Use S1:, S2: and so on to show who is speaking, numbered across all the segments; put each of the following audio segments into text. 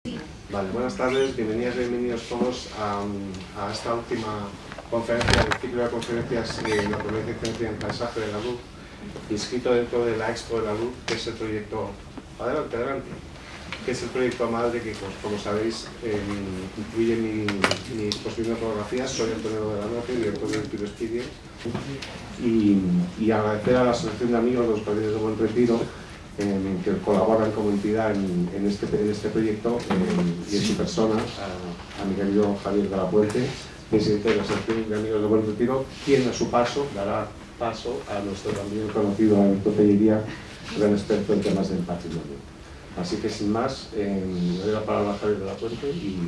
S1: Vale, buenas tardes, bienvenidos todos a esta última conferencia del ciclo de conferencias en la Conferencia Internacional en Paisaje de la Luz, inscrito dentro de la Expo de la Luz, que es el proyecto, adelante, que es el proyecto madre que, como sabéis, incluye mi exposición de fotografías. Soy Antonio de la Noche, director del Tour Experience, y agradecer a la Asociación de Amigos de los Jardines de Buen Retiro, que colaboran como entidad en este proyecto, y en su persona a mi querido Javier de la Puente, presidente de la Asociación de Amigos de Buen Retiro, quien a su paso dará paso a nuestro también conocido Alberto Tellería, gran experto en temas del patrimonio. Así que sin más, le doy la palabra a Javier de la Puente y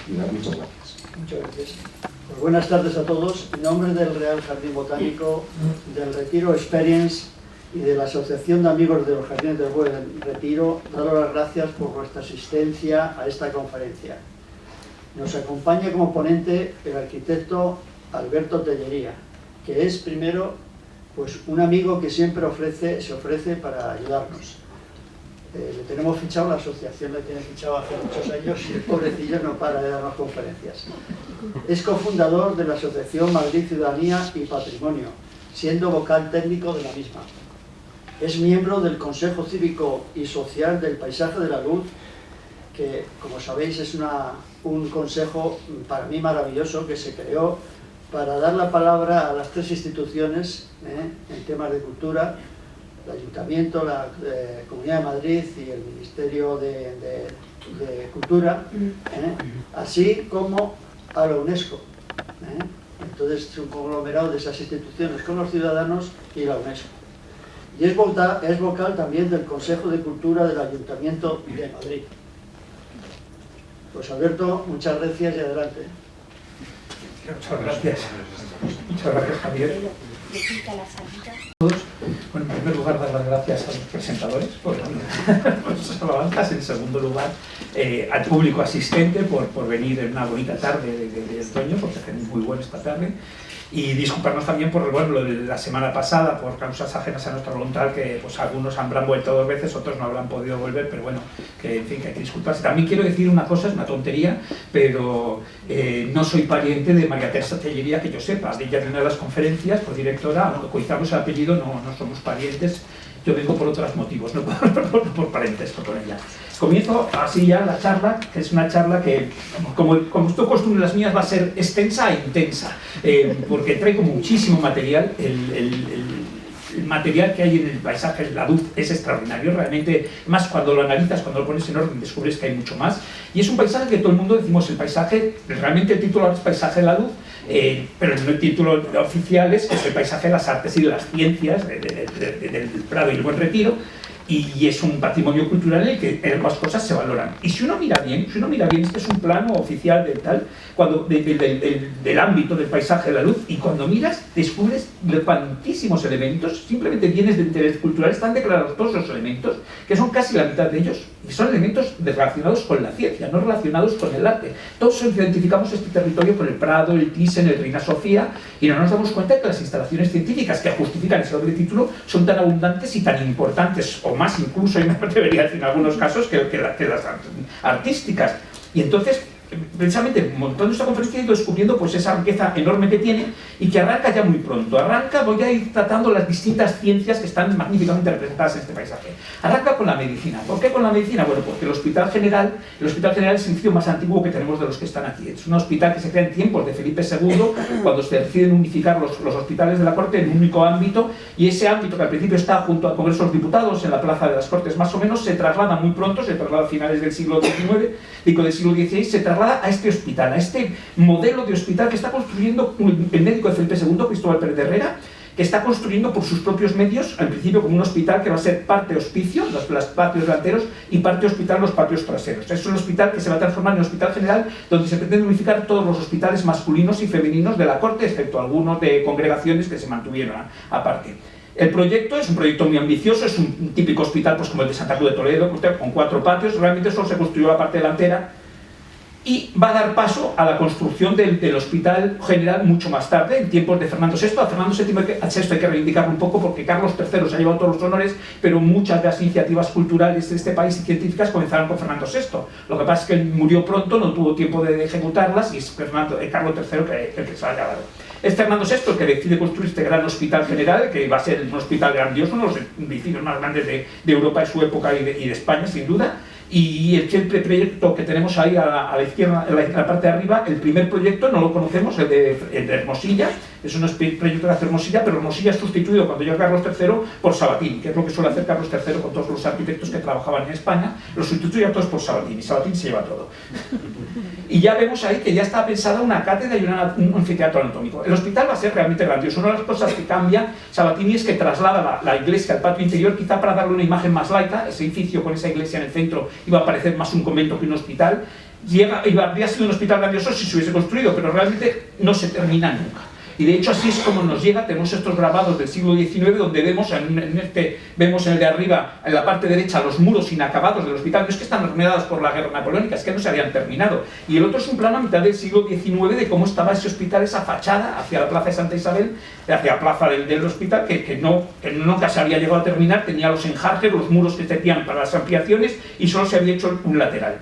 S1: muchas gracias.
S2: Muchas gracias. Pues buenas tardes a todos. En nombre del Real Jardín Botánico, del Retiro Experience y de la Asociación de Amigos de los Jardines del Buen Retiro, daros las gracias por vuestra asistencia a esta conferencia. Nos acompaña como ponente el arquitecto Alberto Tellería, que es primero pues un amigo que siempre se ofrece para ayudarnos. Le tenemos fichado, la asociación le tiene fichado hace muchos años y el pobrecillo no para de darnos conferencias. Es cofundador de la Asociación Madrid Ciudadanía y Patrimonio, siendo vocal técnico de la misma. Es miembro del Consejo Cívico y Social del Paisaje de la Luz, que, como sabéis, es un consejo para mí maravilloso que se creó para dar la palabra a las tres instituciones en temas de cultura: el Ayuntamiento, la Comunidad de Madrid y el Ministerio de Cultura, así como a la UNESCO. Entonces es un conglomerado de esas instituciones con los ciudadanos y la UNESCO. Y es vocal también del Consejo de Cultura del Ayuntamiento de Madrid. Pues Alberto, muchas gracias y adelante.
S3: Muchas gracias. Muchas gracias, Javier. Bueno, en primer lugar, dar las gracias a los presentadores por sus alabanzas. En segundo lugar, al público asistente por venir en una bonita tarde de otoño, porque hace muy bueno esta tarde. Y disculparnos también por lo de la semana pasada, por causas ajenas a nuestra voluntad, que pues algunos habrán vuelto 2 veces, otros no habrán podido volver, pero bueno, que en fin, que hay que disculparse. También quiero decir una cosa, es una tontería, pero no soy pariente de María Teresa Tellería, que yo sepa. De ella en una de las conferencias, pues directora, aunque coincidamos el apellido, no somos parientes. Yo vengo por otros motivos, no por parentesco con ella. Comienzo así ya la charla, que es una charla que, como estoy costumbre las mías, va a ser extensa e intensa, porque traigo muchísimo material. El material que hay en el paisaje de la luz es extraordinario, realmente, más cuando lo analizas, cuando lo pones en orden, descubres que hay mucho más. Y es un paisaje que todo el mundo decimos el paisaje, realmente el título es Paisaje de la Luz, pero el título oficial es el paisaje de las artes y de las ciencias del Prado y el Buen Retiro, y es un patrimonio cultural en el que ambas cosas se valoran. Y si uno mira bien, este es un plano oficial del ámbito del paisaje de la luz, y cuando miras descubres cuantísimos elementos, simplemente bienes de interés cultural, están declarados todos los elementos, que son casi la mitad de ellos, y son elementos relacionados con la ciencia, no relacionados con el arte. Todos identificamos este territorio con el Prado, el Thyssen, el Reina Sofía, y no nos damos cuenta de que las instalaciones científicas que justifican ese doble título son tan abundantes y tan importantes, o más incluso, y me atrevería a decir en algunos casos, que las artísticas. Y entonces, precisamente montando esta conferencia, he ido descubriendo pues esa riqueza enorme que tiene, y que arranca ya muy pronto. Voy a ir tratando las distintas ciencias que están magníficamente representadas en este paisaje. Arranca con la medicina. ¿Por qué con la medicina? Bueno, porque el Hospital General es el edificio más antiguo que tenemos de los que están aquí. Es un hospital que se crea en tiempos de Felipe II, cuando se deciden unificar los hospitales de la corte en un único ámbito, y ese ámbito, que al principio está junto al Congreso de los Diputados, en la Plaza de las Cortes más o menos, se traslada muy pronto, se traslada a finales del siglo XIX, pico del siglo XVI, se traslada a este hospital, a este modelo de hospital que está construyendo el médico de Felipe II, Cristóbal Pérez de Herrera, que está construyendo por sus propios medios, al principio como un hospital que va a ser parte hospicio, los patios delanteros, y parte hospital, los patios traseros. Es un hospital que se va a transformar en un hospital general, donde se pretende unificar todos los hospitales masculinos y femeninos de la corte, excepto algunos de congregaciones que se mantuvieron aparte. El proyecto es un proyecto muy ambicioso, es un típico hospital pues como el de Santa Cruz de Toledo, con 4 patios. Realmente solo se construyó la parte delantera, y va a dar paso a la construcción del Hospital General mucho más tarde, en tiempos de Fernando VI. A Fernando VI hay que reivindicarlo un poco porque Carlos III se ha llevado todos los honores, pero muchas de las iniciativas culturales de este país y científicas comenzaron con Fernando VI. Lo que pasa es que él murió pronto, no tuvo tiempo de ejecutarlas y es Carlos III el que se ha llevado. Es Fernando VI el que decide construir este gran Hospital General, que va a ser un hospital grandioso, uno de los edificios más grandes de Europa de su época y de España, sin duda. Y el proyecto que tenemos ahí a la izquierda, en la parte de arriba, el primer proyecto no lo conocemos, el de Hermosilla, es un proyecto de hacer Hermosilla, pero Hermosilla es sustituido cuando llega Carlos III por Sabatini, que es lo que suele hacer Carlos III con todos los arquitectos que trabajaban en España, los sustituye a todos por Sabatini, Sabatini se lleva todo. Y ya vemos ahí que ya está pensada una cátedra y un anfiteatro anatómico. El hospital va a ser realmente grandioso. Una de las cosas que cambia Sabatini es que traslada la iglesia al patio interior, quizá para darle una imagen más laica. Ese edificio con esa iglesia en el centro iba a parecer más un convento que un hospital. Habría sido un hospital grandioso si se hubiese construido, pero realmente no se termina nunca. Y de hecho así es como nos llega. Tenemos estos grabados del siglo XIX donde vemos vemos en el de arriba, en la parte derecha, los muros inacabados del hospital. No es que están arruinados por la guerra napoleónica, es que no se habían terminado. Y el otro es un plano a mitad del siglo XIX de cómo estaba ese hospital, esa fachada hacia la plaza de Santa Isabel, hacia la plaza del hospital, que nunca se había llegado a terminar. Tenía los enjarjes, los muros que tenían para las ampliaciones y solo se había hecho un lateral.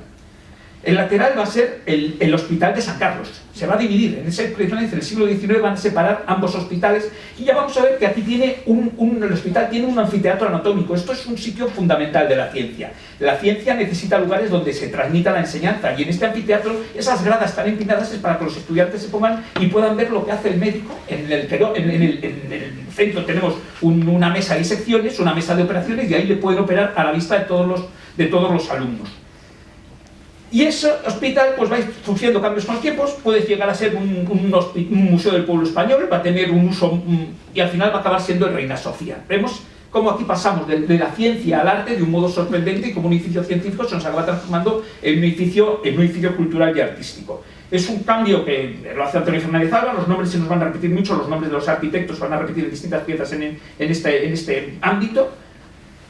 S3: El lateral va a ser el Hospital de San Carlos. Se va a dividir. En el siglo XIX van a separar ambos hospitales y ya vamos a ver que aquí tiene el hospital tiene un anfiteatro anatómico. Esto es un sitio fundamental de la ciencia. La ciencia necesita lugares donde se transmita la enseñanza y en este anfiteatro esas gradas tan empinadas es para que los estudiantes se pongan y puedan ver lo que hace el médico. En el centro tenemos una mesa de disecciones, una mesa de operaciones y ahí le pueden operar a la vista de todos los alumnos. Y ese hospital pues va a ir sufriendo cambios con los tiempos, puede llegar a ser un museo del pueblo español, va a tener un uso y al final va a acabar siendo el Reina Sofía. Vemos cómo aquí pasamos de la ciencia al arte de un modo sorprendente y como un edificio científico se nos acaba transformando en un edificio cultural y artístico. Es un cambio que lo hace Antonio Fernández Alba, los nombres se nos van a repetir mucho, los nombres de los arquitectos van a repetir en distintas piezas en este ámbito.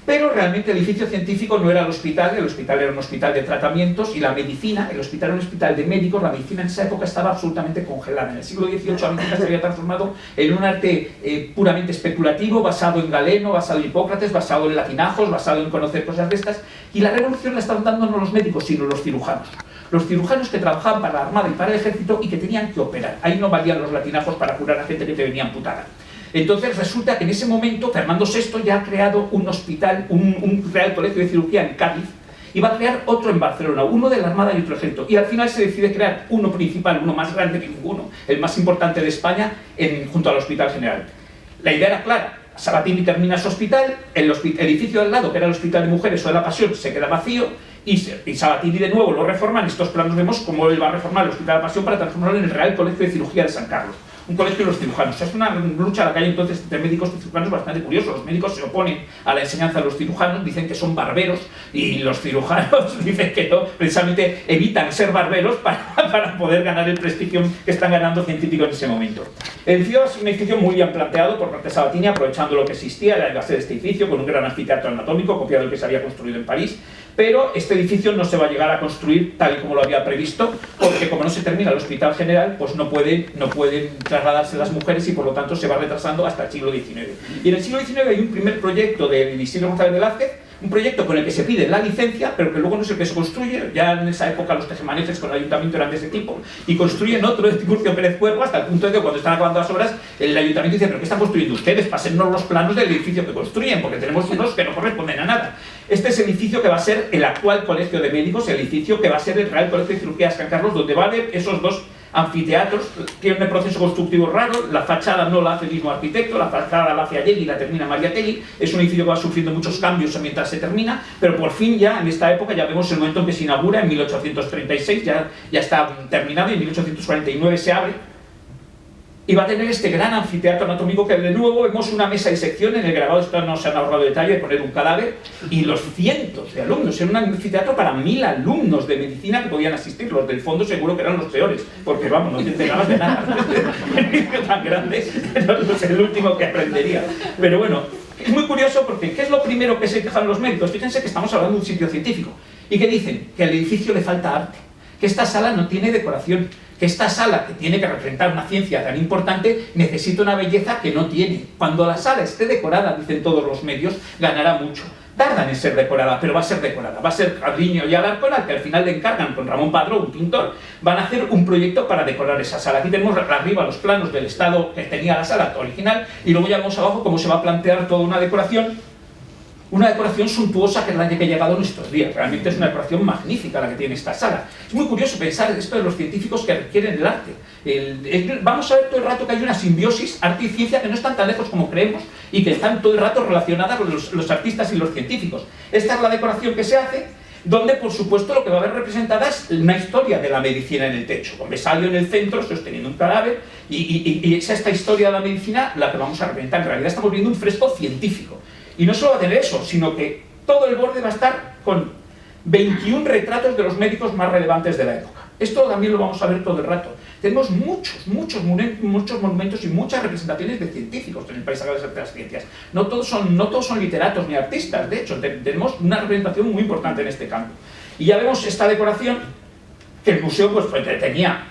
S3: Pero realmente el edificio científico no era el hospital era un hospital de tratamientos y la medicina, el hospital era un hospital de médicos, la medicina en esa época estaba absolutamente congelada. En el siglo XVIII la medicina se había transformado en un arte puramente especulativo, basado en Galeno, basado en Hipócrates, basado en latinajos, basado en conocer cosas de estas, y la revolución la estaban dando no los médicos, sino los cirujanos. Los cirujanos que trabajaban para la Armada y para el Ejército y que tenían que operar. Ahí no valían los latinajos para curar a gente que te venía amputada. Entonces resulta que en ese momento Fernando VI ya ha creado un hospital, un Real Colegio de Cirugía en Cádiz y va a crear otro en Barcelona, uno de la Armada y otro Ejército. Y al final se decide crear uno principal, uno más grande que ninguno, el más importante de España, junto al Hospital General. La idea era clara. Sabatini termina su hospital, el edificio al lado, que era el Hospital de Mujeres o de la Pasión, se queda vacío y Sabatini de nuevo lo reforma. En estos planos vemos cómo él va a reformar el Hospital de la Pasión para transformarlo en el Real Colegio de Cirugía de San Carlos. Un colegio de los cirujanos. Es una lucha a la que hay entonces entre médicos y cirujanos bastante curioso. Los médicos se oponen a la enseñanza de los cirujanos, dicen que son barberos, y los cirujanos dicen que no, precisamente evitan ser barberos para poder ganar el prestigio que están ganando científicos en ese momento. El edificio es un edificio muy bien planteado por parte de Sabatini, aprovechando lo que existía, iba a ser este edificio con un gran anfiteatro anatómico, copiado del que se había construido en París. Pero este edificio no se va a llegar a construir tal y como lo había previsto, porque como no se termina el Hospital General, pues no pueden trasladarse las mujeres y por lo tanto se va retrasando hasta el siglo XIX. Y en el siglo XIX hay un primer proyecto de Isidro González Velázquez, un proyecto con el que se pide la licencia, pero que luego no es el que se construye. Ya en esa época los tejemanejes con el ayuntamiento eran de ese tipo, y construyen otro de Tiburcio Pérez Cuervo, hasta el punto de que cuando están acabando las obras, el ayuntamiento dice: ¿pero qué están construyendo ustedes? Pásennos los planos del edificio que construyen, porque tenemos unos que no corresponden a nada. Este es el edificio que va a ser el actual Colegio de Médicos, el edificio que va a ser el Real Colegio de Cirugía de San Carlos, donde va a haber esos dos anfiteatros. Tiene un proceso constructivo raro, la fachada no la hace el mismo arquitecto, la fachada la hace Ayeli y la termina Mariátegui. Es un edificio que va sufriendo muchos cambios mientras se termina, pero por fin ya en esta época ya vemos el momento en que se inaugura, en 1836 ya está terminado, y en 1849 se abre. Y va a tener este gran anfiteatro anatómico que de nuevo vemos una mesa de sección. En el grabado esto no se han ahorrado detalle de poner un cadáver y los cientos de alumnos. Era un anfiteatro para 1000 alumnos de medicina que podían asistir. Los del fondo seguro que eran los peores, porque vamos, no te enterabas de nada. El edificio tan grande no es el último que aprendería. Pero bueno, es muy curioso porque ¿qué es lo primero que se quejan los médicos? Fíjense que estamos hablando de un sitio científico y que dicen que al edificio le falta arte. que esta sala no tiene decoración, que esta sala, que tiene que representar una ciencia tan importante, necesita una belleza que no tiene. Cuando la sala esté decorada, dicen todos los medios, ganará mucho. Tardan en ser decorada, pero va a ser decorada. Va a ser Carriño y Alarcón, al que al final le encargan con Ramón Padró, un pintor, van a hacer un proyecto para decorar esa sala. Aquí tenemos arriba los planos del estado que tenía la sala original, y luego ya vemos abajo cómo se va a plantear toda una decoración suntuosa, que es la que ha llegado a nuestros días. Realmente es una decoración magnífica la que tiene esta sala. Es muy curioso pensar esto de los científicos que requieren el arte. Vamos a ver todo el rato que hay una simbiosis arte y ciencia que no están tan lejos como creemos y que están todo el rato relacionadas con los artistas y los científicos. Esta es la decoración que se hace, donde por supuesto lo que va a haber representada es una historia de la medicina en el techo, con Vesalio en el centro sosteniendo un cadáver, y es esta historia de la medicina la que vamos a representar. En realidad estamos viendo un fresco científico. Y no solo va a tener eso, sino que todo el borde va a estar con 21 retratos de los médicos más relevantes de la época. Esto también lo vamos a ver todo el rato. Tenemos muchos monumentos y muchas representaciones de científicos en el paisaje de las ciencias. No todos son literatos ni artistas, de hecho, tenemos una representación muy importante en este campo. Y ya vemos esta decoración, que el museo pues tenía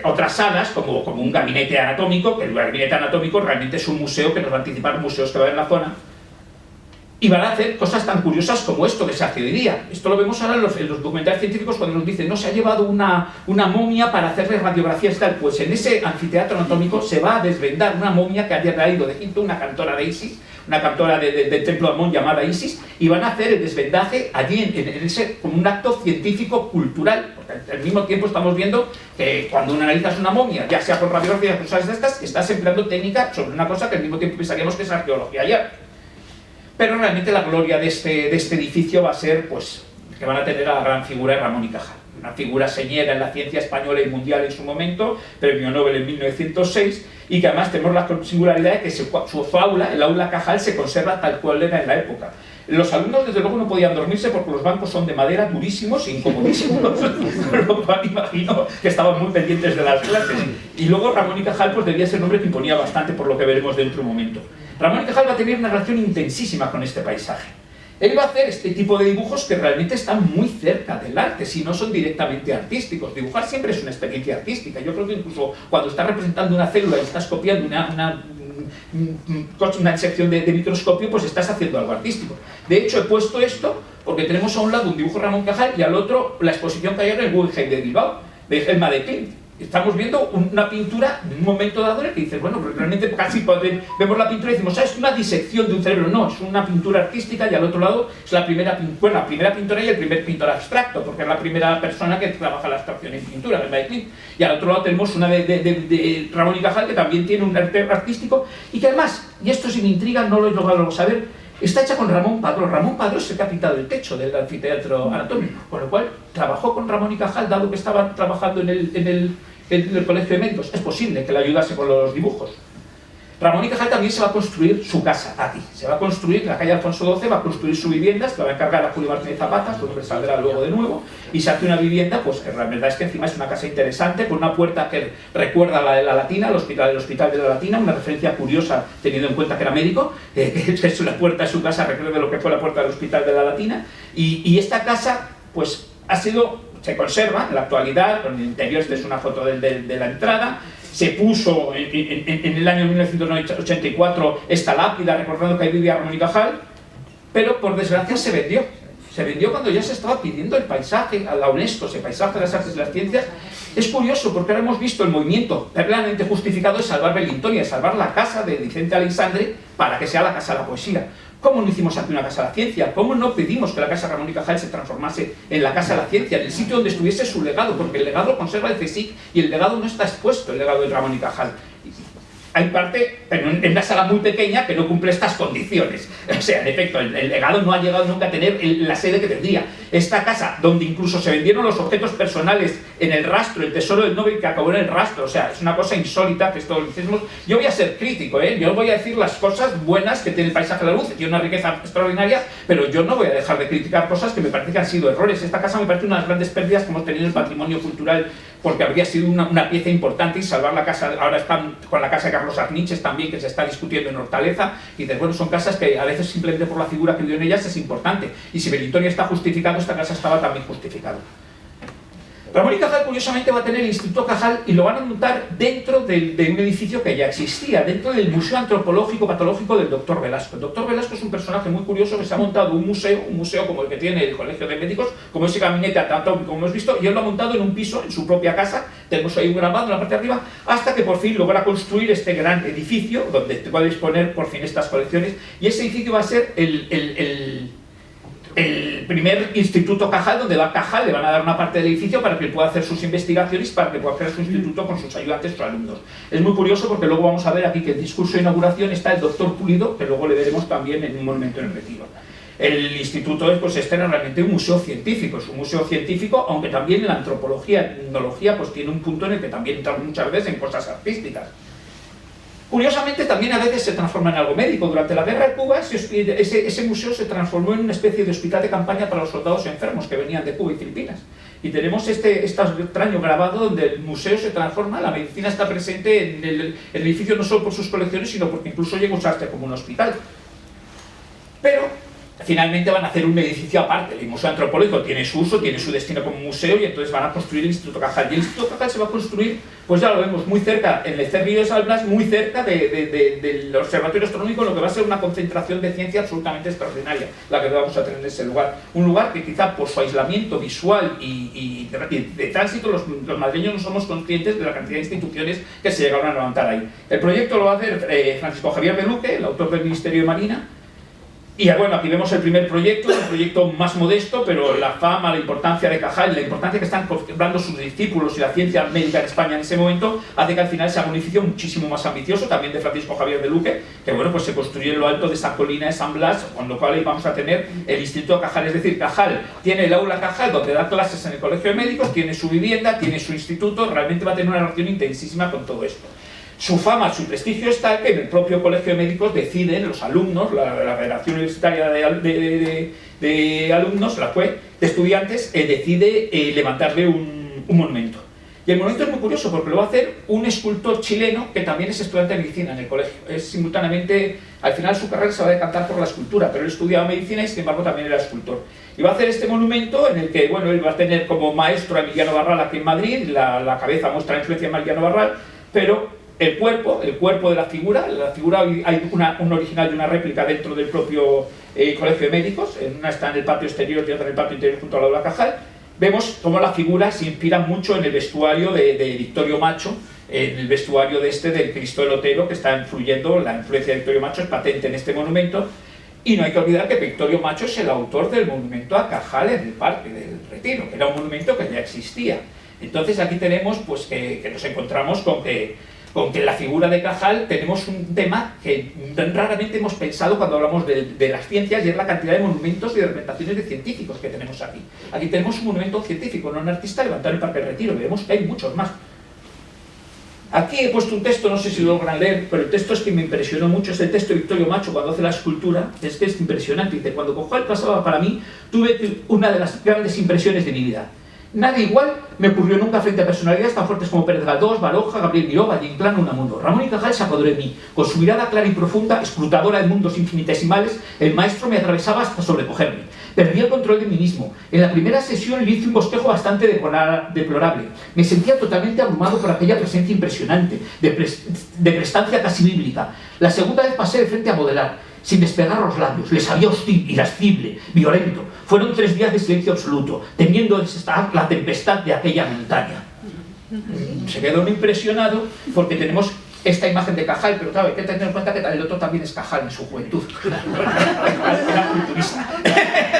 S3: otras salas, como un gabinete anatómico, que el gabinete anatómico realmente es un museo que nos va a anticipar museos que va a haber en la zona. Y van a hacer cosas tan curiosas como esto que se hace hoy día. Esto lo vemos ahora en los documentales científicos cuando nos dicen no, se ha llevado una momia para hacerle radiografías tal. Pues en ese anfiteatro anatómico se va a desvendar una momia que había traído de Egipto una cantora de Isis, una cantora del templo de Amón llamada Isis, y van a hacer el desvendaje allí como un acto científico-cultural. Porque al mismo tiempo estamos viendo que cuando analizas una momia, ya sea con radiografías o cosas de estas, estás empleando técnica sobre una cosa que al mismo tiempo pensaríamos que es arqueología ya. Pero realmente la gloria de este edificio va a ser pues, que van a tener a la gran figura de Ramón y Cajal. Una figura señera en la ciencia española y mundial en su momento, premio Nobel en 1906, y que además tenemos la singularidad de que su aula, el aula Cajal, se conserva tal cual era en la época. Los alumnos desde luego no podían dormirse porque los bancos son de madera, durísimos e incomodísimos, lo cual imagino que estaban muy pendientes de las clases. Y luego Ramón y Cajal pues debía ser un hombre que imponía bastante, por lo que veremos dentro de un momento. Ramón y Cajal va a tener una relación intensísima con este paisaje. Él va a hacer este tipo de dibujos que realmente están muy cerca del arte, si no son directamente artísticos. Dibujar siempre es una experiencia artística. Yo creo que incluso cuando estás representando una célula y estás copiando una sección de microscopio, pues estás haciendo algo artístico. De hecho, he puesto esto porque tenemos a un lado un dibujo de Ramón y Cajal y al otro la exposición que hay en el Guggenheim de Bilbao, de Helma de Klimt. Estamos viendo una pintura en un momento dado en el que dices, bueno, realmente casi vemos la pintura y decimos, ¿sabes? Es una disección de un cerebro. No, es una pintura artística, y al otro lado es la primera pintora y el primer pintor abstracto, porque es la primera persona que trabaja la abstracción en pintura, Helma de Klimt. Y al otro lado tenemos una de Ramón y Cajal, que también tiene un arte artístico, y que además, y esto si me intriga, no lo he logrado saber, está hecha con Ramón Padró. Ramón Padró es el que ha pintado el techo del anfiteatro anatómico, con lo cual trabajó con Ramón y Cajal, dado que estaban trabajando en el colegio de médicos. Es posible que le ayudase con los dibujos. Ramón y Cajal también se va a construir su casa aquí. Se va a construir en la calle Alfonso XII, va a construir su vivienda, se la va a encargar a Julio Martínez Zapata, su nombre saldrá luego de nuevo, y se hace una vivienda, pues que la verdad es que encima es una casa interesante, con una puerta que recuerda a la de la Latina, el hospital de la Latina, una referencia curiosa teniendo en cuenta que era médico, que es la puerta de su casa recuerda lo que fue la puerta del hospital de la Latina, y esta casa, pues se conserva en la actualidad. En el interior, esta es una foto de la entrada. Se puso en el año 1984 esta lápida recordando que ahí vivía Ramón y Cajal, pero por desgracia se vendió. Se vendió cuando ya se estaba pidiendo el paisaje a la UNESCO, ese paisaje de las artes y las ciencias. Es curioso porque ahora hemos visto el movimiento plenamente justificado de salvar Wellington y de salvar la casa de Vicente Aleixandre para que sea la casa de la poesía. ¿Cómo no hicimos aquí una casa de la ciencia? ¿Cómo no pedimos que la casa Ramón y Cajal se transformase en la casa de la ciencia, en el sitio donde estuviese su legado? Porque el legado lo conserva el CSIC y el legado no está expuesto, el legado de Ramón y Cajal. Hay parte, pero en una sala muy pequeña, que no cumple estas condiciones. O sea, en efecto, el legado no ha llegado nunca a tener la sede que tendría. Esta casa, donde incluso se vendieron los objetos personales en el rastro, el tesoro del Nobel que acabó en el rastro, o sea, es una cosa insólita que esto lo decimos. Yo voy a ser crítico, yo voy a decir las cosas buenas que tiene el paisaje de la luz, que tiene una riqueza extraordinaria, pero yo no voy a dejar de criticar cosas que me parece que han sido errores. Esta casa me parece una de las grandes pérdidas que hemos tenido en el patrimonio cultural, porque habría sido una pieza importante, y salvar la casa. Ahora están con la casa de Carlos Arniches también, que se está discutiendo en Hortaleza, y dices, bueno, son casas que a veces simplemente por la figura que dio en ellas es importante, y si Wellington está justificado, esta casa estaba también justificada. Ramón y Cajal, curiosamente, va a tener el Instituto Cajal y lo van a montar dentro de un edificio que ya existía, dentro del Museo Antropológico Patológico del Dr. Velasco. El Dr. Velasco es un personaje muy curioso que se ha montado un museo como el que tiene el Colegio de Médicos, como ese gabinete anatómico, como hemos visto, y él lo ha montado en un piso, en su propia casa. Tenemos ahí un grabado en la parte de arriba, hasta que por fin logra construir este gran edificio, donde te puedes poner por fin estas colecciones, y ese edificio va a ser el primer Instituto Cajal, donde va Cajal, le van a dar una parte del edificio para que él pueda hacer sus investigaciones, para que pueda crear su instituto con sus ayudantes, sus alumnos. Es muy curioso porque luego vamos a ver aquí que el discurso de inauguración está el doctor Pulido, que luego le veremos también en un monumento en el Retiro. El instituto pues este era realmente un museo científico, es un museo científico, aunque también la antropología, etnología, pues tiene un punto en el que también entra muchas veces en cosas artísticas. Curiosamente, también a veces se transforma en algo médico. Durante la guerra de Cuba, ese museo se transformó en una especie de hospital de campaña para los soldados enfermos que venían de Cuba y Filipinas. Y tenemos este extraño grabado donde el museo se transforma, la medicina está presente en el edificio no solo por sus colecciones, sino porque incluso llega a usarse como un hospital. Pero finalmente van a hacer un edificio aparte. El Museo Antropológico tiene su uso, tiene su destino como museo, y entonces van a construir el Instituto Cajal. Y el Instituto Cajal se va a construir, pues ya lo vemos, muy cerca, en el Cerrillo de San Blas, muy cerca del Observatorio Astronómico, lo que va a ser una concentración de ciencia absolutamente extraordinaria, la que vamos a tener en ese lugar. Un lugar que quizá por su aislamiento visual y de tránsito, los madrileños no somos conscientes de la cantidad de instituciones que se llegaron a levantar ahí. El proyecto lo va a hacer Francisco Javier Beluque, el autor del Ministerio de Marina. Y bueno, aquí vemos el primer proyecto, un proyecto más modesto, pero la fama, la importancia de Cajal, la importancia que están cobrando sus discípulos y la ciencia médica en España en ese momento, hace que al final sea un edificio muchísimo más ambicioso, también de Francisco Javier de Luque, que bueno, pues se construye en lo alto de esa colina de San Blas, con lo cual ahí vamos a tener el Instituto Cajal. Es decir, Cajal tiene el aula Cajal, donde da clases en el Colegio de Médicos, tiene su vivienda, tiene su instituto, realmente va a tener una relación intensísima con todo esto. Su fama, su prestigio está que en el propio Colegio de Médicos deciden los alumnos, la Federación Universitaria de Alumnos, la CUE, de estudiantes, decide levantarle un monumento. Y el monumento es muy curioso porque lo va a hacer un escultor chileno que también es estudiante de medicina en el colegio. Es simultáneamente, al final su carrera se va a decantar por la escultura, pero él estudiaba medicina y sin embargo también era escultor. Y va a hacer este monumento en el que, bueno, él va a tener como maestro a Emiliano Barral aquí en Madrid, la cabeza muestra la influencia de Emiliano Barral, pero el cuerpo de la figura hay un original y una réplica dentro del propio Colegio de Médicos, una está en el patio exterior y otra en el patio interior junto al aula Cajal. Vemos cómo la figura se inspira mucho en el vestuario de Victorio Macho, en el vestuario del Cristo del Otero, que está influyendo, la influencia de Victorio Macho es patente en este monumento, y no hay que olvidar que Victorio Macho es el autor del monumento a Cajal en el Parque del Retiro, que era un monumento que ya existía. Entonces aquí tenemos pues que nos encontramos con que la figura de Cajal tenemos un tema que raramente hemos pensado cuando hablamos de las ciencias, y es la cantidad de monumentos y de representaciones de científicos que tenemos aquí. Aquí tenemos un monumento científico, no un artista levantado en el Parque del Retiro, veremos que hay muchos más. Aquí he puesto un texto, no sé si lo logran leer, pero el texto es que me impresionó mucho, es el texto de Victorio Macho cuando hace la escultura, es que es impresionante. Dice, cuando Cajal pasaba para mí, tuve una de las grandes impresiones de mi vida. Nada igual me ocurrió nunca frente a personalidades tan fuertes como Pérez Galdós, Baroja, Gabriel Miró, Valle Inclán o Unamuno. Ramón y Cajal se apoderó de mí. Con su mirada clara y profunda, escrutadora de mundos infinitesimales, el maestro me atravesaba hasta sobrecogerme. Perdí el control de mí mismo. En la primera sesión le hice un bosquejo bastante deplorable. Me sentía totalmente abrumado por aquella presencia impresionante, de prestancia casi bíblica. La segunda vez pasé de frente a modelar, sin despegar los labios. Les sabía hostil, irascible, violento. Fueron 3 días de silencio absoluto, temiendo desestar la tempestad de aquella montaña. Se quedó impresionado porque tenemos esta imagen de Cajal, pero claro, hay que tener en cuenta que el otro también es Cajal en su juventud. Era culturista.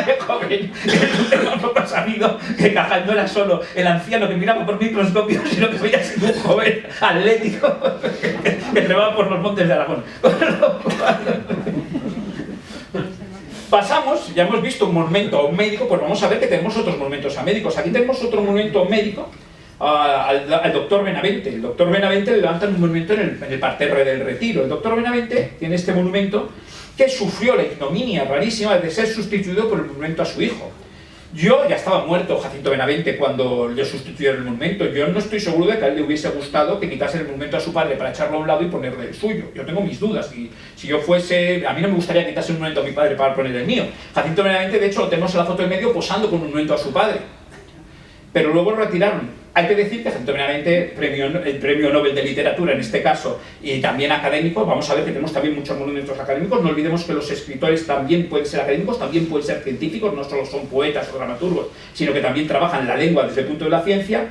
S3: De joven. Un poco sabido que Cajal no era solo el anciano que miraba por microscopio, sino que veía siendo un joven atlético que trepaba por los montes de Aragón. Pasamos, ya hemos visto un monumento a un médico, pues vamos a ver que tenemos otros monumentos a médicos. Aquí tenemos otro monumento médico al doctor Benavente. El doctor Benavente le levantan un monumento en el parterre del Retiro. El doctor Benavente tiene este monumento que sufrió la ignominia rarísima de ser sustituido por el monumento a su hijo. Yo ya estaba muerto Jacinto Benavente cuando le sustituyeron el monumento. Yo no estoy seguro de que a él le hubiese gustado que quitase el monumento a su padre para echarlo a un lado y ponerle el suyo. Yo tengo mis dudas. Si yo fuese... A mí no me gustaría quitarse un monumento a mi padre para poner el mío. Jacinto Benavente, de hecho, lo tenemos en la foto del medio posando con un monumento a su padre. pero luego lo retiraron. Hay que decir que, efectivamente, el premio Nobel de Literatura, en este caso, y también académico, vamos a ver que tenemos también muchos monumentos académicos. No olvidemos que los escritores también pueden ser académicos, también pueden ser científicos, no solo son poetas o dramaturgos, sino que también trabajan la lengua desde el punto de la ciencia.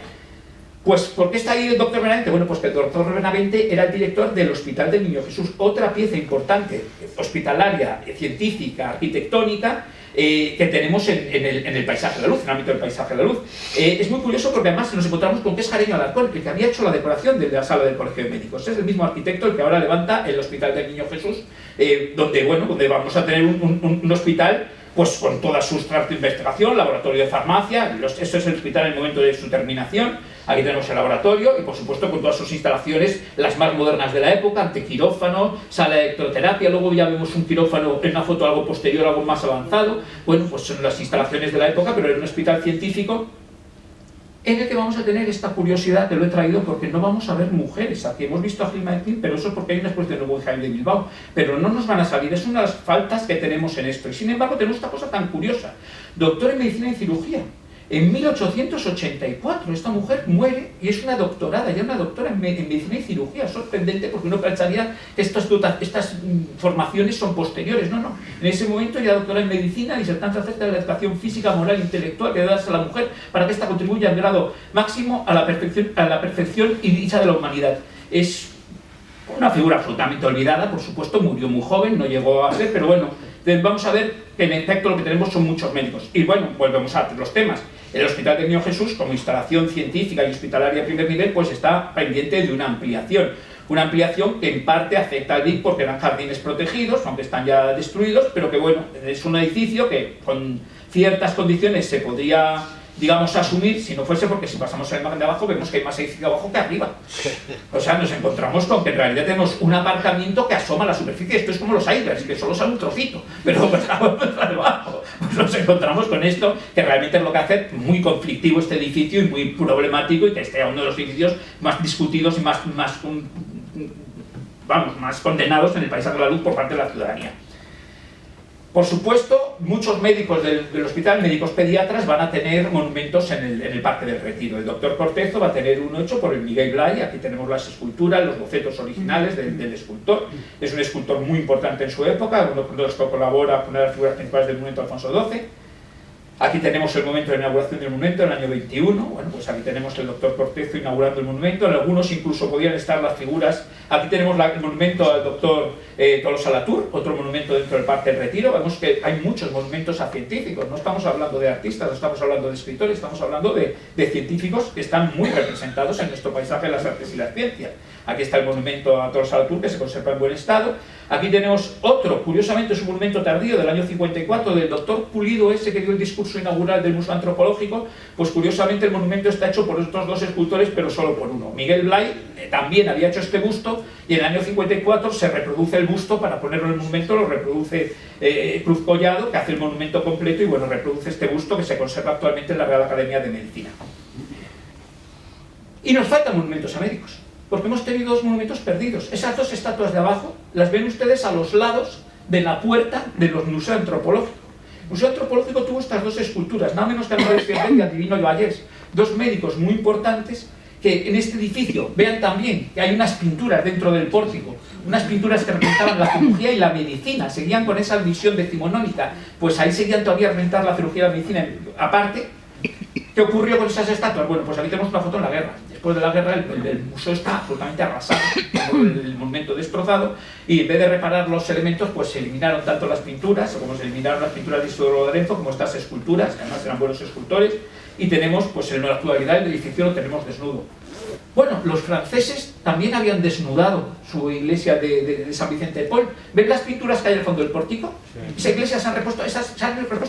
S3: Pues, ¿por qué está ahí el doctor Benavente? Bueno, pues que el doctor Benavente era el director del Hospital del Niño Jesús, otra pieza importante, hospitalaria, científica, arquitectónica, que tenemos en el paisaje de la luz, en el ámbito del paisaje de la luz. Es muy curioso porque además nos encontramos con que es Jareño Alarcón, el que había hecho la decoración de la sala del Colegio de Médicos. Es el mismo arquitecto el que ahora levanta el Hospital del Niño Jesús, donde vamos a tener un hospital pues con todas sus trabajos de investigación, laboratorio de farmacia. Eso es el hospital en el momento de su terminación. Aquí tenemos el laboratorio y, por supuesto, con todas sus instalaciones, las más modernas de la época, antiquirófano, sala de electroterapia. Luego ya vemos un quirófano en una foto algo posterior, algo más avanzado. Bueno, pues son las instalaciones de la época, pero en un hospital científico en el que vamos a tener esta curiosidad, que lo he traído porque no vamos a ver mujeres. Aquí hemos visto a Gilma de Clim, pero eso es porque hay una exposición de Guggenheim de Bilbao, pero no nos van a salir. Es una de las faltas que tenemos en esto. Y sin embargo tenemos esta cosa tan curiosa: doctor en medicina y cirugía. En 1884 esta mujer muere y es una doctorada, ya una doctora en medicina y cirugía. Sorprendente, porque uno pensaría que estas formaciones son posteriores. No. En ese momento ya doctora en medicina, disertante acerca de la educación física, moral e intelectual que debe darse a la mujer para que ésta contribuya al grado máximo a la perfección y dicha de la humanidad. Es una figura absolutamente olvidada, por supuesto, murió muy joven, no llegó a ser, pero bueno, vamos a ver que en efecto lo que tenemos son muchos médicos. Y bueno, volvemos a los temas. El Hospital del Niño Jesús, como instalación científica y hospitalaria de primer nivel, pues está pendiente de una ampliación. Una ampliación que en parte afecta al DIC porque eran jardines protegidos, aunque están ya destruidos, pero que bueno, es un edificio que con ciertas condiciones se podría, digamos, asumir, si no fuese porque si pasamos a la imagen de abajo vemos que hay más edificio abajo que arriba. O sea, nos encontramos con que en realidad tenemos un aparcamiento que asoma a la superficie. Esto es como los icebergs, que solo sale un trocito, pero pues abajo pues nos encontramos con esto, que realmente es lo que hace muy conflictivo este edificio y muy problemático, y que este es uno de los edificios más discutidos y más condenados en el paisaje de la luz por parte de la ciudadanía. Por supuesto, muchos médicos del hospital, médicos pediatras, van a tener monumentos en el Parque del Retiro. El doctor Cortezo va a tener uno hecho por el Miguel Blay. Aquí tenemos las esculturas, los bocetos originales del escultor. Es un escultor muy importante en su época, uno de los que colabora con una de las figuras principales del monumento Alfonso XII. Aquí tenemos el momento de inauguración del monumento, en el año 21. Bueno, pues aquí tenemos el doctor Cortezo inaugurando el monumento. En algunos incluso podían estar las figuras. Aquí tenemos el monumento al doctor Tolosa Latour, otro monumento dentro del Parque del Retiro. Vemos que hay muchos monumentos a científicos. No estamos hablando de artistas, no estamos hablando de escritores, estamos hablando de científicos que están muy representados en nuestro paisaje de las artes y las ciencias. Aquí está el monumento a Tolosa Latour, que se conserva en buen estado. Aquí tenemos otro, curiosamente es un monumento tardío del año 54 del doctor Pulido, ese que dio el discurso inaugural del Museo Antropológico. Pues curiosamente el monumento está hecho por estos dos escultores, pero solo por uno. Miguel Blay también había hecho este busto, y en el año 54 se reproduce el busto para ponerlo en el monumento, lo reproduce Cruz Collado, que hace el monumento completo, y bueno, reproduce este busto que se conserva actualmente en la Real Academia de Medicina. Y nos faltan monumentos a médicos, porque hemos tenido dos monumentos perdidos. Esas dos estatuas de abajo las ven ustedes a los lados de la puerta del Museo Antropológico. El Museo Antropológico tuvo estas dos esculturas, nada menos que Andrés Ferrer y Adivino Vallés, dos médicos muy importantes que en este edificio vean también que hay unas pinturas dentro del pórtico, unas pinturas que representaban la cirugía y la medicina, seguían con esa visión decimonónica, pues ahí seguían todavía a representar la cirugía y la medicina aparte. ¿Qué ocurrió con esas estatuas? Bueno, pues aquí tenemos una foto en la guerra. Después de la guerra el museo está absolutamente arrasado, el monumento destrozado, y en vez de reparar los elementos, pues se eliminaron tanto las pinturas, como se eliminaron las pinturas de Isidoro Lorenzo, como estas esculturas, que además eran buenos escultores, y tenemos, pues en la actualidad, el edificio lo tenemos desnudo. Bueno, los franceses también habían desnudado su iglesia de San Vicente de Paul. ¿Ven las pinturas que hay al fondo del pórtico? Sí. Esa iglesia se han repuesto